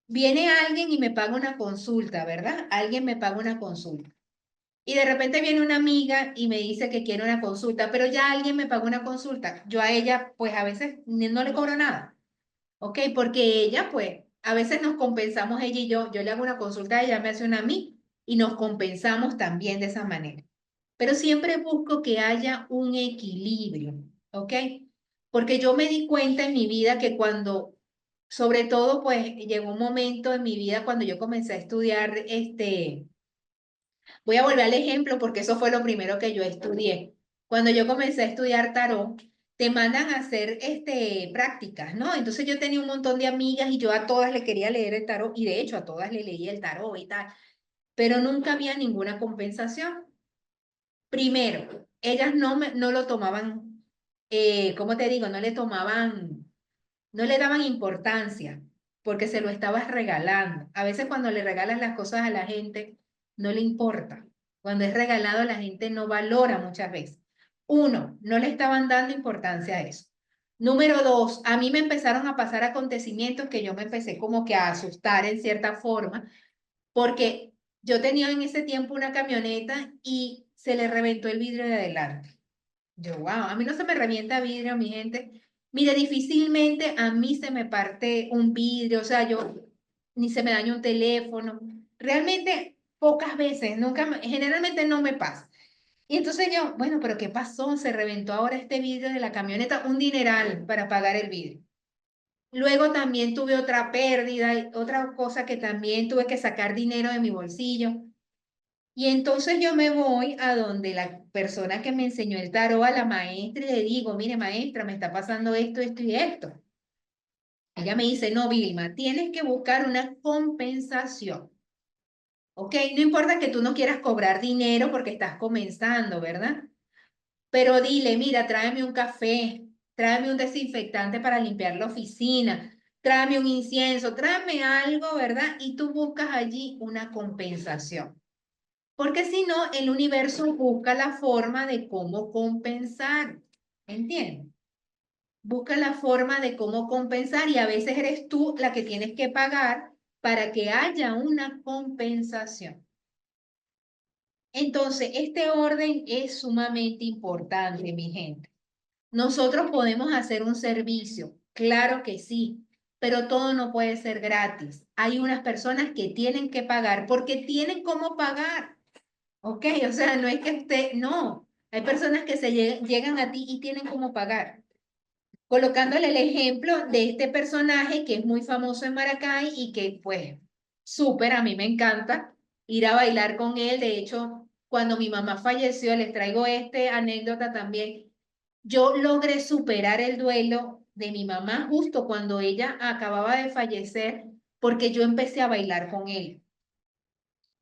viene alguien y me paga una consulta, ¿verdad? Alguien me paga una consulta. Y de repente viene una amiga y me dice que quiere una consulta, pero ya alguien me pagó una consulta. Yo a ella, pues a veces no le cobro nada, ¿ok? Porque ella, pues, a veces nos compensamos ella y yo. Yo le hago una consulta, ella me hace una a mí y nos compensamos también de esa manera. Pero siempre busco que haya un equilibrio, ¿ok? Porque yo me di cuenta en mi vida que cuando, sobre todo, pues llegó un momento en mi vida cuando yo comencé a estudiar, voy a volver al ejemplo porque eso fue lo primero que yo estudié. Cuando yo comencé a estudiar tarot, te mandan a hacer prácticas, ¿no? Entonces yo tenía un montón de amigas y yo a todas le quería leer el tarot y de hecho a todas le leía el tarot y tal, pero nunca había ninguna compensación. Primero, ellas no lo tomaban, ¿cómo te digo? No le daban importancia porque se lo estabas regalando. A veces cuando le regalas las cosas a la gente, no le importa. Cuando es regalado, la gente no valora muchas veces. Uno, no le estaban dando importancia a eso. Número dos, a mí me empezaron a pasar acontecimientos que yo me empecé como que a asustar en cierta forma porque yo tenía en ese tiempo una camioneta y se le reventó el vidrio de adelante. Yo, wow, a mí no se me revienta vidrio, mi gente. Mire, difícilmente a mí se me parte un vidrio, o sea, yo ni se me daña un teléfono. Realmente pocas veces, nunca, generalmente no me pasa. Y entonces yo, bueno, pero ¿qué pasó? Se reventó ahora este vidrio de la camioneta, un dineral para pagar el vidrio. Luego también tuve otra pérdida, y otra cosa que también tuve que sacar dinero de mi bolsillo. Y entonces yo me voy a donde la persona que me enseñó el tarot, a la maestra, y le digo, mire maestra, me está pasando esto, esto y esto. Ella me dice, no, Vilma, tienes que buscar una compensación. ¿Ok? No importa que tú no quieras cobrar dinero porque estás comenzando, ¿verdad? Pero dile, mira, tráeme un café, tráeme un desinfectante para limpiar la oficina, tráeme un incienso, tráeme algo, ¿verdad? Y tú buscas allí una compensación. Porque si no, el universo busca la forma de cómo compensar. ¿Entiendes? Busca la forma de cómo compensar y a veces eres tú la que tienes que pagar para que haya una compensación. Entonces, este orden es sumamente importante, mi gente. Nosotros podemos hacer un servicio, claro que sí, pero todo no puede ser gratis. Hay unas personas que tienen que pagar porque tienen cómo pagar. ¿Ok? O sea, no es que usted, no. Hay personas que llegan a ti y tienen cómo pagar. Colocándole el ejemplo de este personaje que es muy famoso en Maracay y que pues súper, a mí me encanta ir a bailar con él. De hecho, cuando mi mamá falleció, les traigo esta anécdota también. Yo logré superar el duelo de mi mamá justo cuando ella acababa de fallecer porque yo empecé a bailar con él.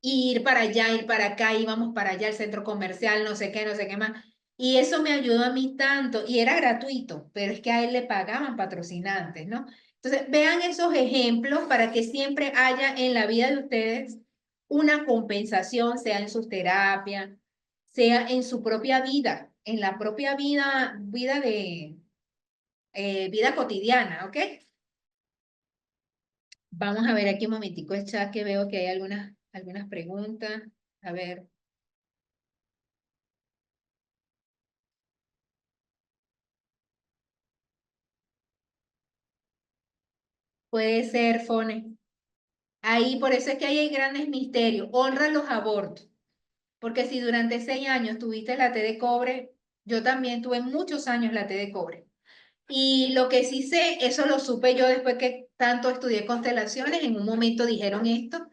Ir para allá, ir para acá, íbamos para allá al centro comercial, no sé qué más. Y eso me ayudó a mí tanto, y era gratuito, pero es que a él le pagaban patrocinantes, ¿no? Entonces, vean esos ejemplos para que siempre haya en la vida de ustedes una compensación, sea en sus terapias, sea en su propia vida, en la propia vida de vida cotidiana, ¿ok? Vamos a ver aquí un momentico el chat que veo que hay algunas preguntas. A ver. Puede ser, Fone. Ahí, por eso es que ahí hay grandes misterios. Honra los abortos. Porque si durante 6 años tuviste la T de cobre, yo también tuve muchos años la T de cobre. Y lo que sí sé, eso lo supe yo después que tanto estudié constelaciones, en un momento dijeron esto.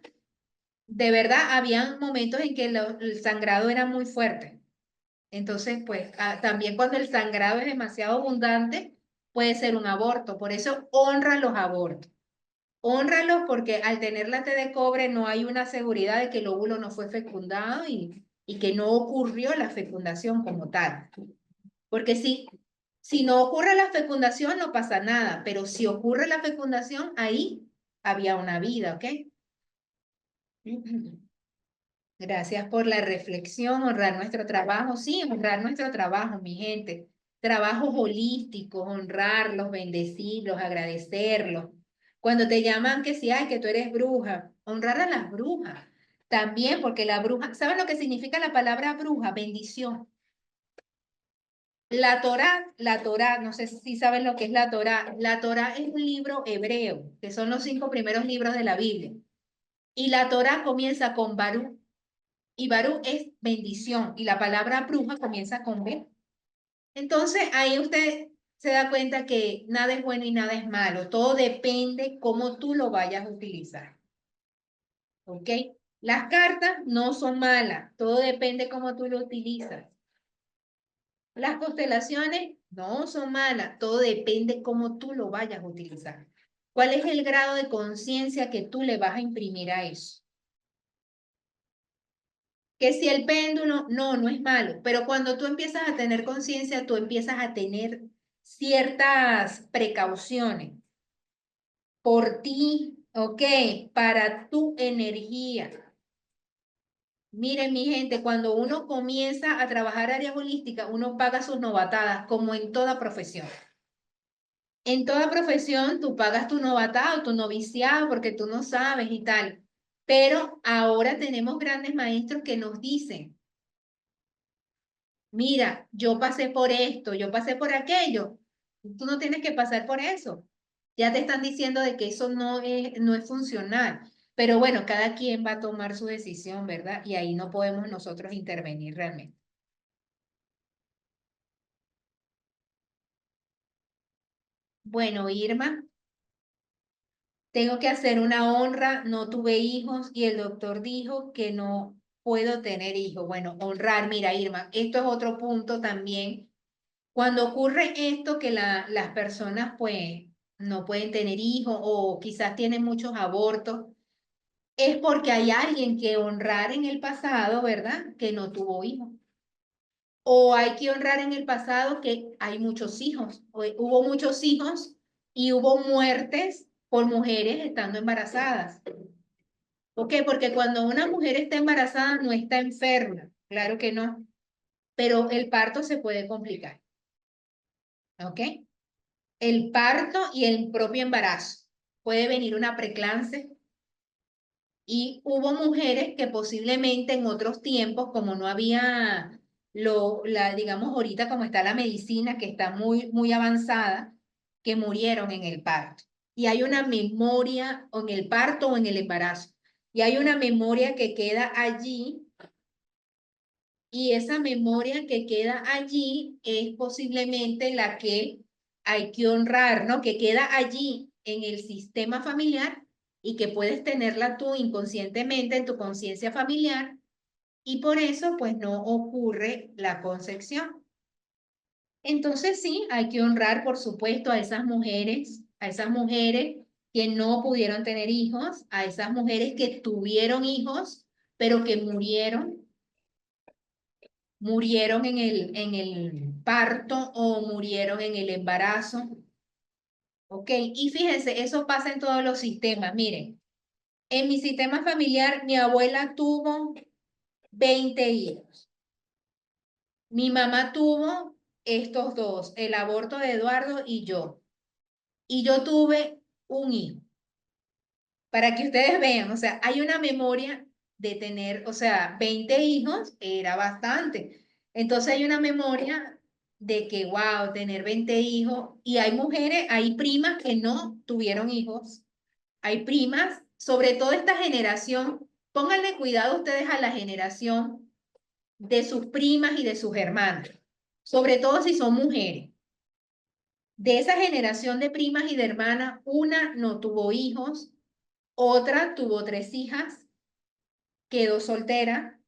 De verdad, habían momentos en que el sangrado era muy fuerte. Entonces, pues también cuando el sangrado es demasiado abundante, puede ser un aborto. Por eso honra los abortos. Hónralos porque al tener la T de cobre no hay una seguridad de que el óvulo no fue fecundado y que no ocurrió la fecundación como tal. Porque si no ocurre la fecundación no pasa nada, pero si ocurre la fecundación, ahí había una vida, ¿ok? Gracias por la reflexión, honrar nuestro trabajo. Sí, honrar nuestro trabajo, mi gente. Trabajos holísticos, honrarlos, bendecirlos, agradecerlos. Cuando te llaman que sí, ay, que tú eres bruja, honrar a las brujas. También, porque la bruja, ¿saben lo que significa la palabra bruja? Bendición. La Torá, no sé si saben lo que es la Torá. La Torá es un libro hebreo, que son los 5 primeros libros de la Biblia. Y la Torá comienza con Barú. Y Barú es bendición y la palabra bruja comienza con B. Entonces ahí usted se da cuenta que nada es bueno y nada es malo. Todo depende cómo tú lo vayas a utilizar. ¿Ok? Las cartas no son malas. Todo depende cómo tú lo utilizas. Las constelaciones no son malas. Todo depende cómo tú lo vayas a utilizar. ¿Cuál es el grado de conciencia que tú le vas a imprimir a eso? Que si el péndulo, no, no es malo, pero cuando tú empiezas a tener conciencia, tú empiezas a tener ciertas precauciones por ti, ¿ok? Para tu energía. Miren, mi gente, cuando uno comienza a trabajar áreas holísticas, uno paga sus novatadas, como en toda profesión. En toda profesión, tú pagas tu novatado, tu noviciado, porque tú no sabes y tal. Pero ahora tenemos grandes maestros que nos dicen, Mira, yo pasé por esto, yo pasé por aquello. Tú no tienes que pasar por eso. Ya te están diciendo de que eso no es funcional. Pero bueno, cada quien va a tomar su decisión, ¿verdad? Y ahí no podemos nosotros intervenir realmente. Bueno, Irma, tengo que hacer una honra, no tuve hijos y el doctor dijo que no puedo tener hijos. Bueno, honrar, mira, Irma, esto es otro punto también. Cuando ocurre esto que las personas pues no pueden tener hijos o quizás tienen muchos abortos, es porque hay alguien que honrar en el pasado, ¿verdad? Que no tuvo hijos. O hay que honrar en el pasado que hay muchos hijos. Hubo muchos hijos y hubo muertes por mujeres estando embarazadas. ¿Por qué? Porque cuando una mujer está embarazada no está enferma, claro que no, pero el parto se puede complicar, ¿ok? El parto y el propio embarazo. Puede venir una preclance y hubo mujeres que posiblemente en otros tiempos, como no había digamos ahorita como está la medicina que está muy, muy avanzada, que murieron en el parto. Y hay una memoria o en el parto o en el embarazo. Y hay una memoria que queda allí y esa memoria que queda allí es posiblemente la que hay que honrar, ¿no? Que queda allí en el sistema familiar y que puedes tenerla tú inconscientemente en tu conciencia familiar y por eso pues no ocurre la concepción. Entonces sí, hay que honrar, por supuesto, a esas mujeres que no pudieron tener hijos, a esas mujeres que tuvieron hijos, pero que murieron en el parto o murieron en el embarazo. ¿Ok? Y fíjense, eso pasa en todos los sistemas. Miren, en mi sistema familiar, mi abuela tuvo 20 hijos. Mi mamá tuvo estos dos, el aborto de Eduardo y yo. Y yo tuve un hijo. Para que ustedes vean, o sea, hay una memoria de tener, o sea, 20 hijos era bastante. Entonces hay una memoria de que, wow, tener 20 hijos. Y hay mujeres, hay primas que no tuvieron hijos. Hay primas, sobre todo esta generación, pónganle cuidado ustedes a la generación de sus primas y de sus hermanas, sobre todo si son mujeres. De esa generación de primas y de hermanas, una no tuvo hijos, otra tuvo 3 hijas, quedó soltera,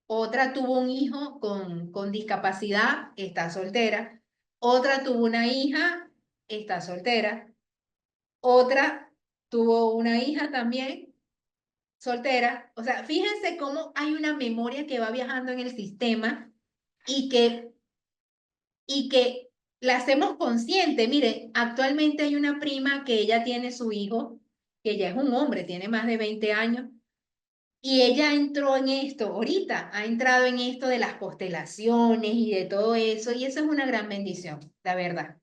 otra tuvo un hijo con discapacidad, está soltera, otra tuvo una hija, está soltera, otra tuvo una hija también, soltera. O sea, fíjense cómo hay una memoria que va viajando en el sistema y que la hacemos consciente. Mire, actualmente hay una prima que ella tiene su hijo, que ya es un hombre, tiene más de 20 años. Y ella entró en esto, ahorita ha entrado en esto de las constelaciones y de todo eso, y eso es una gran bendición, la verdad.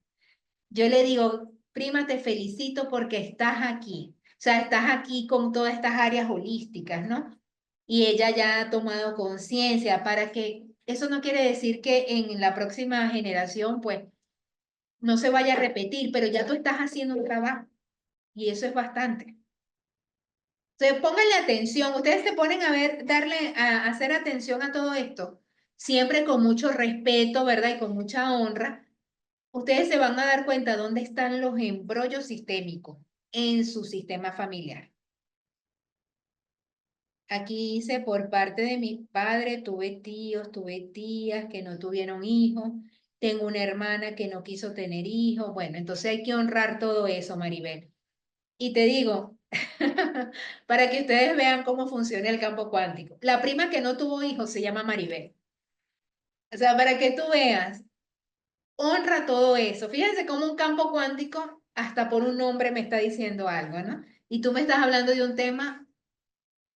Yo le digo, prima, te felicito porque estás aquí, o sea, estás aquí con todas estas áreas holísticas, ¿no? Y ella ya ha tomado conciencia para que eso no quiere decir que en la próxima generación, pues, no se vaya a repetir, pero ya tú estás haciendo un trabajo y eso es bastante. Entonces, pónganle atención, ustedes se ponen a ver, a hacer atención a todo esto, siempre con mucho respeto, ¿verdad? Y con mucha honra. Ustedes se van a dar cuenta dónde están los embrollos sistémicos en su sistema familiar. Aquí dice, por parte de mi padre, tuve tíos, tuve tías que no tuvieron hijos, tengo una hermana que no quiso tener hijos. Bueno, entonces hay que honrar todo eso, Maribel. Y te digo, para que ustedes vean cómo funciona el campo cuántico. La prima que no tuvo hijos se llama Maribel. O sea, para que tú veas, honra todo eso. Fíjense cómo un campo cuántico, hasta por un nombre me está diciendo algo, ¿no? Y tú me estás hablando de un tema,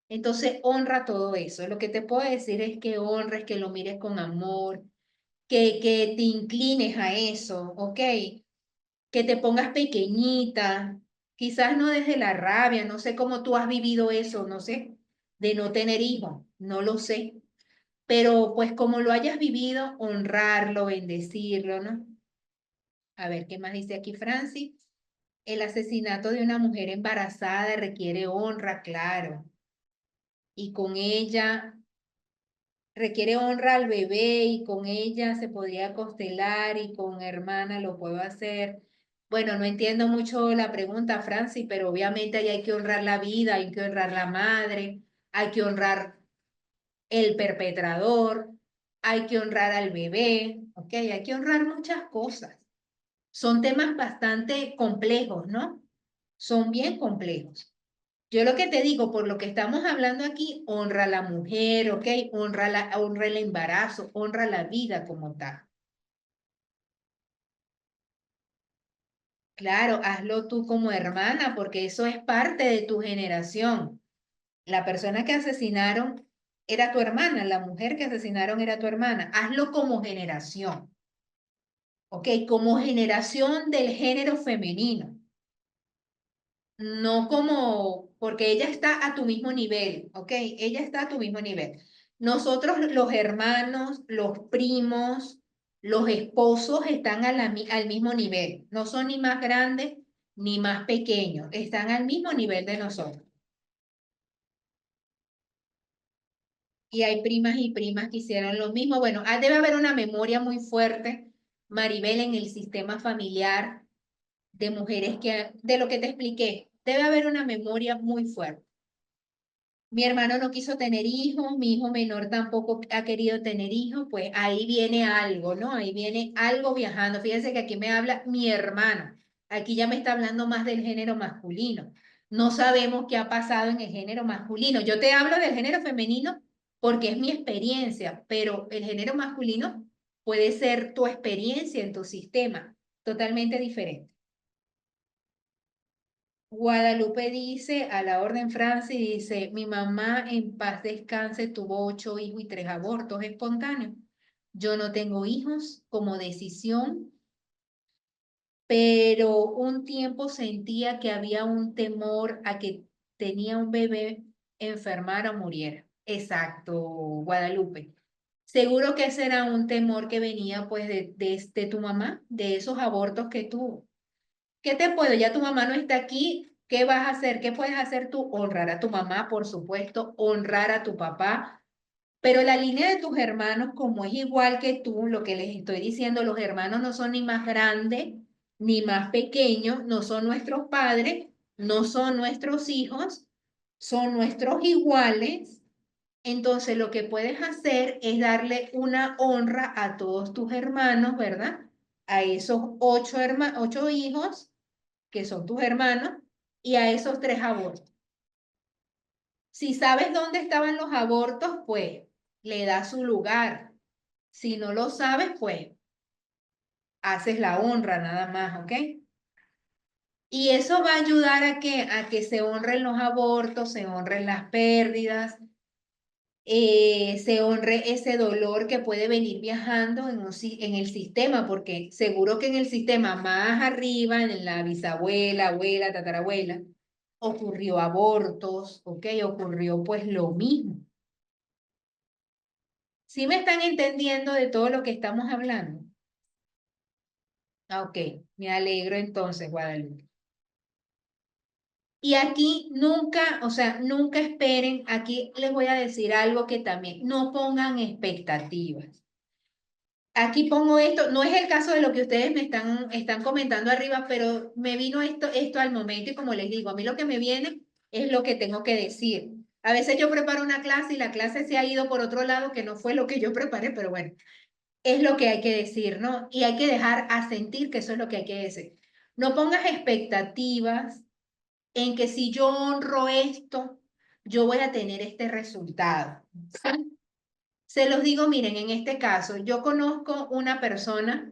entonces honra todo eso. Lo que te puedo decir es que honres, que lo mires con amor, que te inclines a eso, ¿ok? Que te pongas pequeñita, quizás no desde la rabia, no sé cómo tú has vivido eso, no sé, de no tener hijos, no lo sé, pero pues como lo hayas vivido, honrarlo, bendecirlo, ¿no? A ver, ¿qué más dice aquí Francis? El asesinato de una mujer embarazada requiere honra, claro, y con ella requiere honra al bebé y con ella se podría constelar y con hermana lo puedo hacer. Bueno, no entiendo mucho la pregunta, Francis, pero obviamente ahí hay que honrar la vida, hay que honrar la madre, hay que honrar el perpetrador, hay que honrar al bebé, ¿ok? Hay que honrar muchas cosas. Son temas bastante complejos, ¿no? Son bien complejos. Yo lo que te digo, por lo que estamos hablando aquí, honra a la mujer, ¿ok? Honra el embarazo, honra la vida como tal. Claro, hazlo tú como hermana, porque eso es parte de tu generación. La persona que asesinaron era tu hermana, la mujer que asesinaron era tu hermana. Hazlo como generación, ¿ok? Como generación del género femenino. No como, porque ella está a tu mismo nivel, ¿ok? Ella está a tu mismo nivel. Nosotros, los hermanos, los primos, los esposos están al mismo nivel. No son ni más grandes ni más pequeños, están al mismo nivel de nosotros. Y hay primas y primas que hicieron lo mismo. Bueno, debe haber una memoria muy fuerte, Maribel, en el sistema familiar de mujeres de lo que te expliqué, debe haber una memoria muy fuerte. Mi hermano no quiso tener hijos, mi hijo menor tampoco ha querido tener hijos, pues ahí viene algo, ¿no? Ahí viene algo viajando. Fíjense que aquí me habla mi hermano, aquí ya me está hablando más del género masculino. No sabemos qué ha pasado en el género masculino. Yo te hablo del género femenino porque es mi experiencia, pero el género masculino puede ser tu experiencia en tu sistema, totalmente diferente. Guadalupe dice, a la orden Francis, dice, mi mamá en paz descanse tuvo 8 hijos y 3 abortos espontáneos. Yo no tengo hijos como decisión, pero un tiempo sentía que había un temor a que tenía un bebé enfermara o muriera. Exacto, Guadalupe. Seguro que ese era un temor que venía pues de tu mamá, de esos abortos que tuvo. ¿Qué te puedo? Ya tu mamá no está aquí. ¿Qué vas a hacer? ¿Qué puedes hacer tú? Honrar a tu mamá, por supuesto, honrar a tu papá. Pero la línea de tus hermanos, como es igual que tú, lo que les estoy diciendo, los hermanos no son ni más grandes ni más pequeños, no son nuestros padres, no son nuestros hijos, son nuestros iguales. Entonces, lo que puedes hacer es darle una honra a todos tus hermanos, ¿verdad? A esos 8 hijos que son tus hermanos, y a esos 3 abortos. Si sabes dónde estaban los abortos, pues le das su lugar. Si no lo sabes, pues haces la honra nada más, ¿ok? Y eso va a ayudar a que se honren los abortos, se honren las pérdidas, se honre ese dolor que puede venir viajando en el sistema, porque seguro que en el sistema más arriba, en la bisabuela, abuela, tatarabuela, ocurrió abortos, ¿ok? Ocurrió pues lo mismo. ¿Sí me están entendiendo de todo lo que estamos hablando? Ok, me alegro entonces, Guadalupe. Y aquí nunca, o sea, nunca esperen, aquí les voy a decir algo que también, no pongan expectativas. Aquí pongo esto, no es el caso de lo que ustedes me están comentando arriba, pero me vino esto al momento y como les digo, a mí lo que me viene es lo que tengo que decir. A veces yo preparo una clase y la clase se ha ido por otro lado que no fue lo que yo preparé, pero bueno, es lo que hay que decir, ¿no? Y hay que dejar a sentir que eso es lo que hay que decir. No pongas expectativas en que si yo honro esto, yo voy a tener este resultado. ¿Sí? Se los digo, miren, en este caso, yo conozco una persona,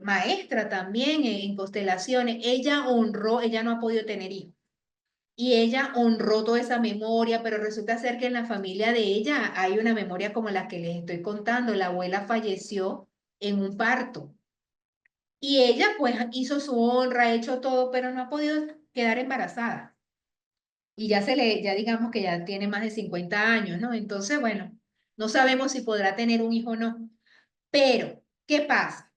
maestra también en constelaciones, ella honró, ella no ha podido tener hijos, y ella honró toda esa memoria, pero resulta ser que en la familia de ella hay una memoria como la que les estoy contando, la abuela falleció en un parto, y ella pues hizo su honra, ha hecho todo, pero no ha podido quedar embarazada. Y ya digamos que ya tiene más de 50 años, ¿no? Entonces, bueno, No sabemos si podrá tener un hijo o no. Pero, ¿qué pasa?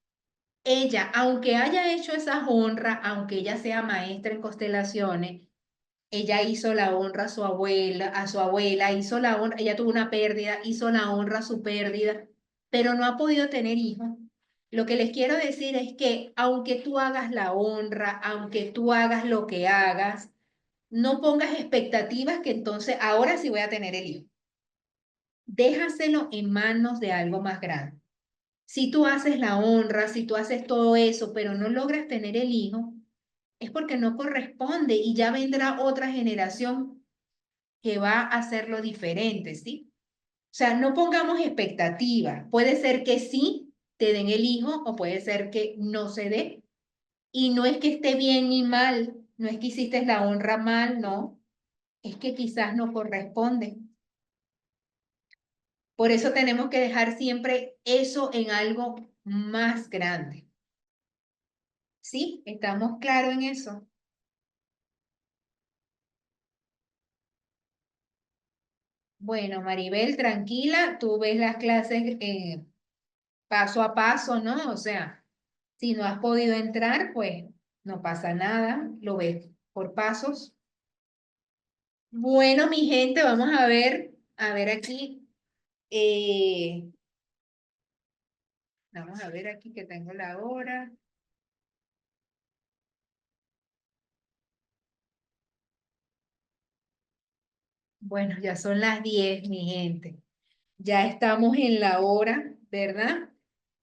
Ella, aunque haya hecho esa honra, aunque ella sea maestra en constelaciones, ella hizo la honra a su abuela, hizo la honra, ella tuvo una pérdida, hizo la honra a su pérdida, pero no ha podido tener hijos. Lo que les quiero decir es que aunque tú hagas la honra, aunque tú hagas lo que hagas, no pongas expectativas que entonces ahora sí voy a tener el hijo. Déjaselo en manos de algo más grande. Si tú haces la honra, si tú haces todo eso, pero no logras tener el hijo, es porque no corresponde y ya vendrá otra generación que va a hacerlo diferente, ¿sí? O sea, no pongamos expectativas. Puede ser que sí te den el hijo o puede ser que no se dé. Y no es que esté bien ni mal, no es que hiciste la honra mal, no, es que quizás no corresponde. Por eso tenemos que dejar siempre eso en algo más grande. ¿Sí? ¿Estamos claros en eso? Bueno, Maribel, tranquila, tú ves las clases paso a paso, ¿no? O sea, si no has podido entrar, pues no pasa nada, lo ves por pasos. Bueno, mi gente, vamos a ver aquí, eh, vamos a ver aquí que tengo la hora. Bueno, ya son las 10, mi gente. Ya estamos en la hora, ¿verdad?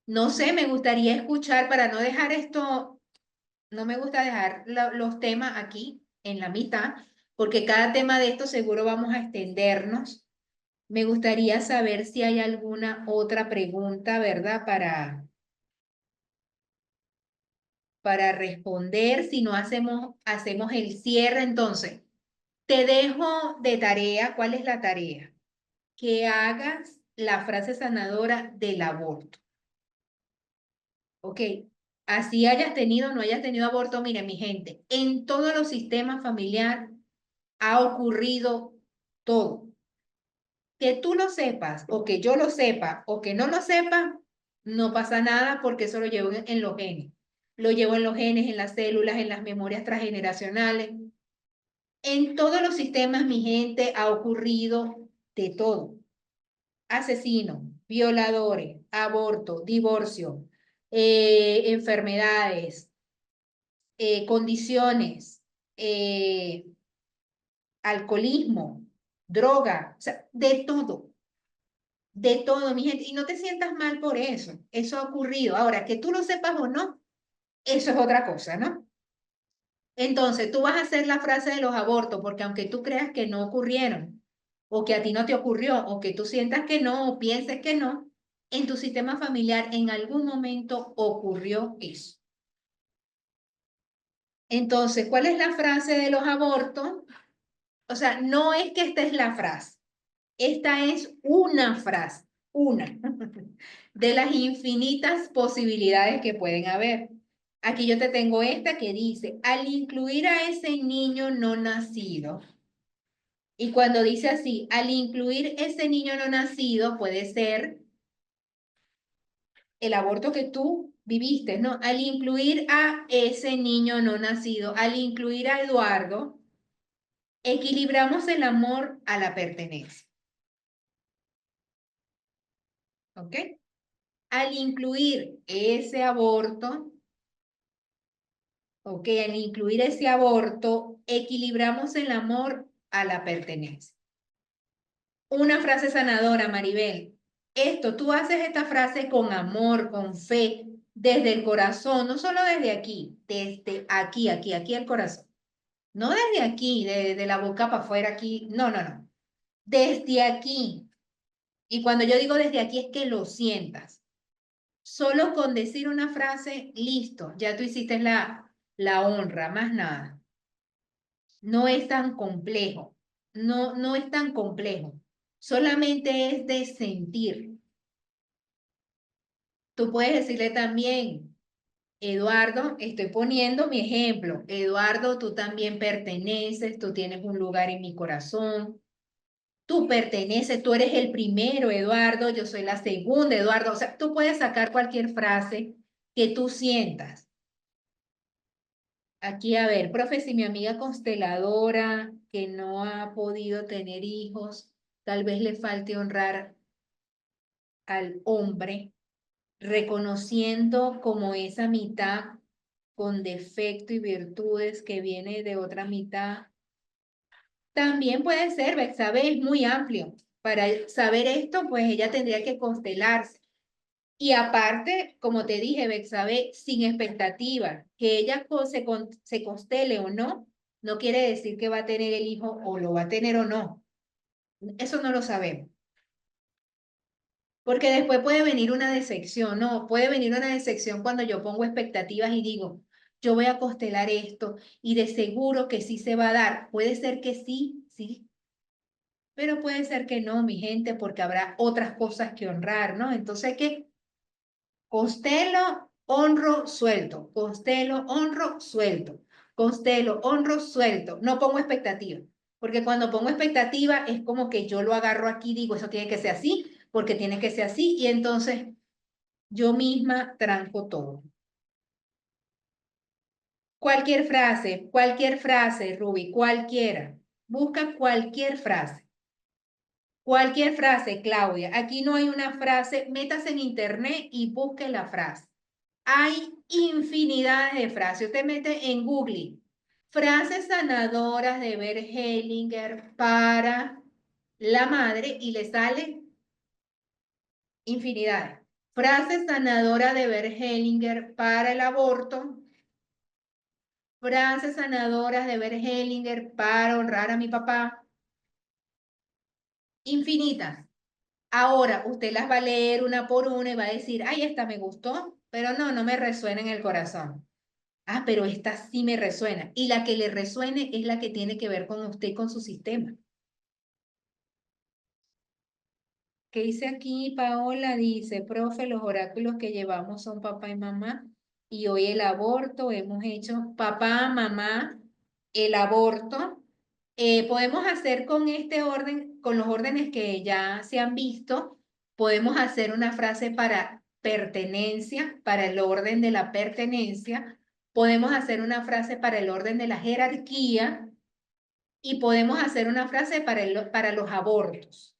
No sé, me gustaría escuchar para no dejar esto, no me gusta dejar los temas aquí en la mitad, porque cada tema de esto seguro vamos a extendernos. Me gustaría saber si hay alguna otra pregunta, ¿verdad? Para responder, si no hacemos el cierre. Entonces, te dejo de tarea, ¿cuál es la tarea? Que hagas la frase sanadora del aborto. ¿Ok? Así hayas tenido o no hayas tenido aborto, mire, mi gente, en todos los sistemas familiares ha ocurrido todo. Que tú lo sepas, o que yo lo sepa, o que no lo sepa, no pasa nada porque eso lo llevo en los genes. Lo llevo en los genes, en las células, en las memorias transgeneracionales. En todos los sistemas, mi gente, ha ocurrido de todo. Asesinos, violadores, aborto, divorcio, enfermedades, condiciones, eh, alcoholismo, droga, o sea, de todo, mi gente. Y no te sientas mal por eso. Eso ha ocurrido. Ahora, que tú lo sepas o no, eso es otra cosa, ¿no? Entonces, tú vas a hacer la frase de los abortos, porque aunque tú creas que no ocurrieron, o que a ti no te ocurrió, o que tú sientas que no, o pienses que no, en tu sistema familiar en algún momento ocurrió eso. Entonces, ¿cuál es la frase de los abortos? O sea, no es que esta es la frase, esta es una frase, una de las infinitas posibilidades que pueden haber. Aquí yo te tengo esta que dice, al incluir a ese niño no nacido, y cuando dice así, al incluir ese niño no nacido, puede ser el aborto que tú viviste, ¿no? Al incluir a ese niño no nacido, al incluir a Eduardo, equilibramos el amor a la pertenencia, ¿ok? Al incluir ese aborto, ¿ok? Al incluir ese aborto, equilibramos el amor a la pertenencia. Una frase sanadora, Maribel. Esto, tú haces esta frase con amor, con fe, desde el corazón, no solo desde aquí el corazón. No desde aquí, de la boca para afuera aquí, no, no, no. Desde aquí. Y cuando yo digo desde aquí es que lo sientas. Solo con decir una frase, listo, ya tú hiciste la honra, más nada. No es tan complejo, no es tan complejo. Solamente es de sentir. Tú puedes decirle también, Eduardo, estoy poniendo mi ejemplo. Eduardo, tú también perteneces, tú tienes un lugar en mi corazón. tú perteneces, tú eres el primero, Eduardo, yo soy la segunda, Eduardo. O sea, tú puedes sacar cualquier frase que tú sientas. Aquí, a ver, profe, si mi amiga consteladora que no ha podido tener hijos, tal vez le falte honrar al hombre, reconociendo como esa mitad con defecto y virtudes que viene de otra mitad. También puede ser, Betsabe es muy amplio. Para saber esto, pues ella tendría que constelarse. Y aparte, como te dije, Betsabe, sin expectativa, que ella se constele o no, no quiere decir que va a tener el hijo o lo va a tener o no. Eso no lo sabemos. Porque después puede venir una decepción, no, puede venir una decepción cuando yo pongo expectativas y digo, yo voy a constelar esto y de seguro que sí se va a dar. Puede ser que sí, sí, pero puede ser que no, mi gente, porque habrá otras cosas que honrar, ¿no? Entonces, ¿qué? Constelo, honro, suelto. Constelo, honro, suelto. Constelo, honro, suelto. No pongo expectativa, porque cuando pongo expectativa es como que yo lo agarro aquí, digo, eso tiene que ser así, porque tiene que ser así, y entonces yo misma tranco todo. Cualquier frase, Ruby, cualquiera. Busca cualquier frase. Cualquier frase, Claudia. Aquí no hay una frase. Métase en internet y busque la frase. Hay infinidades de frases. Usted mete en Google frases sanadoras de Bert Hellinger para la madre y le sale infinidades. Frases sanadoras de Bert Hellinger para el aborto. Frases sanadoras de Bert Hellinger para honrar a mi papá. Infinitas. Ahora usted las va a leer una por una y va a decir, ay, esta me gustó, pero no, no me resuena en el corazón. Ah, pero esta sí me resuena. Y la que le resuene es la que tiene que ver con usted, con su sistema. ¿Qué dice aquí Paola? Dice, profe, los oráculos que llevamos son papá y mamá. Y hoy el aborto, hemos hecho papá, mamá, el aborto. Podemos hacer con este orden, con los órdenes que ya se han visto, podemos hacer una frase para pertenencia, para el orden de la pertenencia. Podemos hacer una frase para el orden de la jerarquía y podemos hacer una frase para los abortos.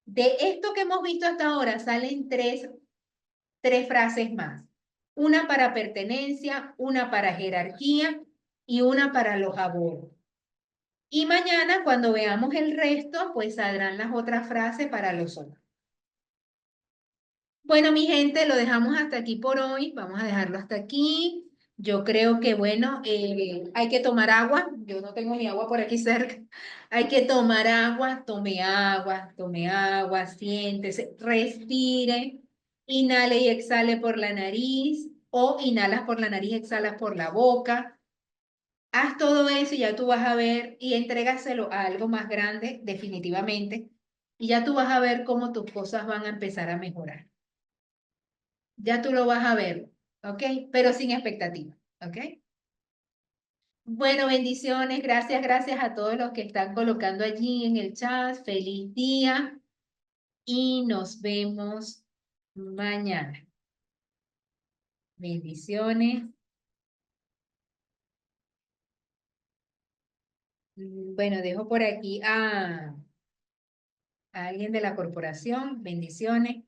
De esto que hemos visto hasta ahora salen tres frases más. Una para pertenencia, una para jerarquía y una para los abortos. Y mañana, cuando veamos el resto, pues saldrán las otras frases para los otros. Bueno, mi gente, lo dejamos hasta aquí por hoy. Vamos a dejarlo hasta aquí. Yo creo que, bueno, hay que tomar agua. Yo no tengo ni agua por aquí cerca. Hay que tomar agua. Tome agua, siéntese, respire. Inhale y exhale por la nariz o inhalas por la nariz, exhalas por la boca. Haz todo eso y ya tú vas a ver y entrégaselo a algo más grande, definitivamente. Y ya tú vas a ver cómo tus cosas van a empezar a mejorar. Ya tú lo vas a ver, ¿ok? Pero sin expectativa, ¿ok? Bueno, bendiciones, gracias a todos los que están colocando allí en el chat. Feliz día y nos vemos mañana. Bendiciones. Bueno, dejo por aquí a alguien de la corporación. Bendiciones.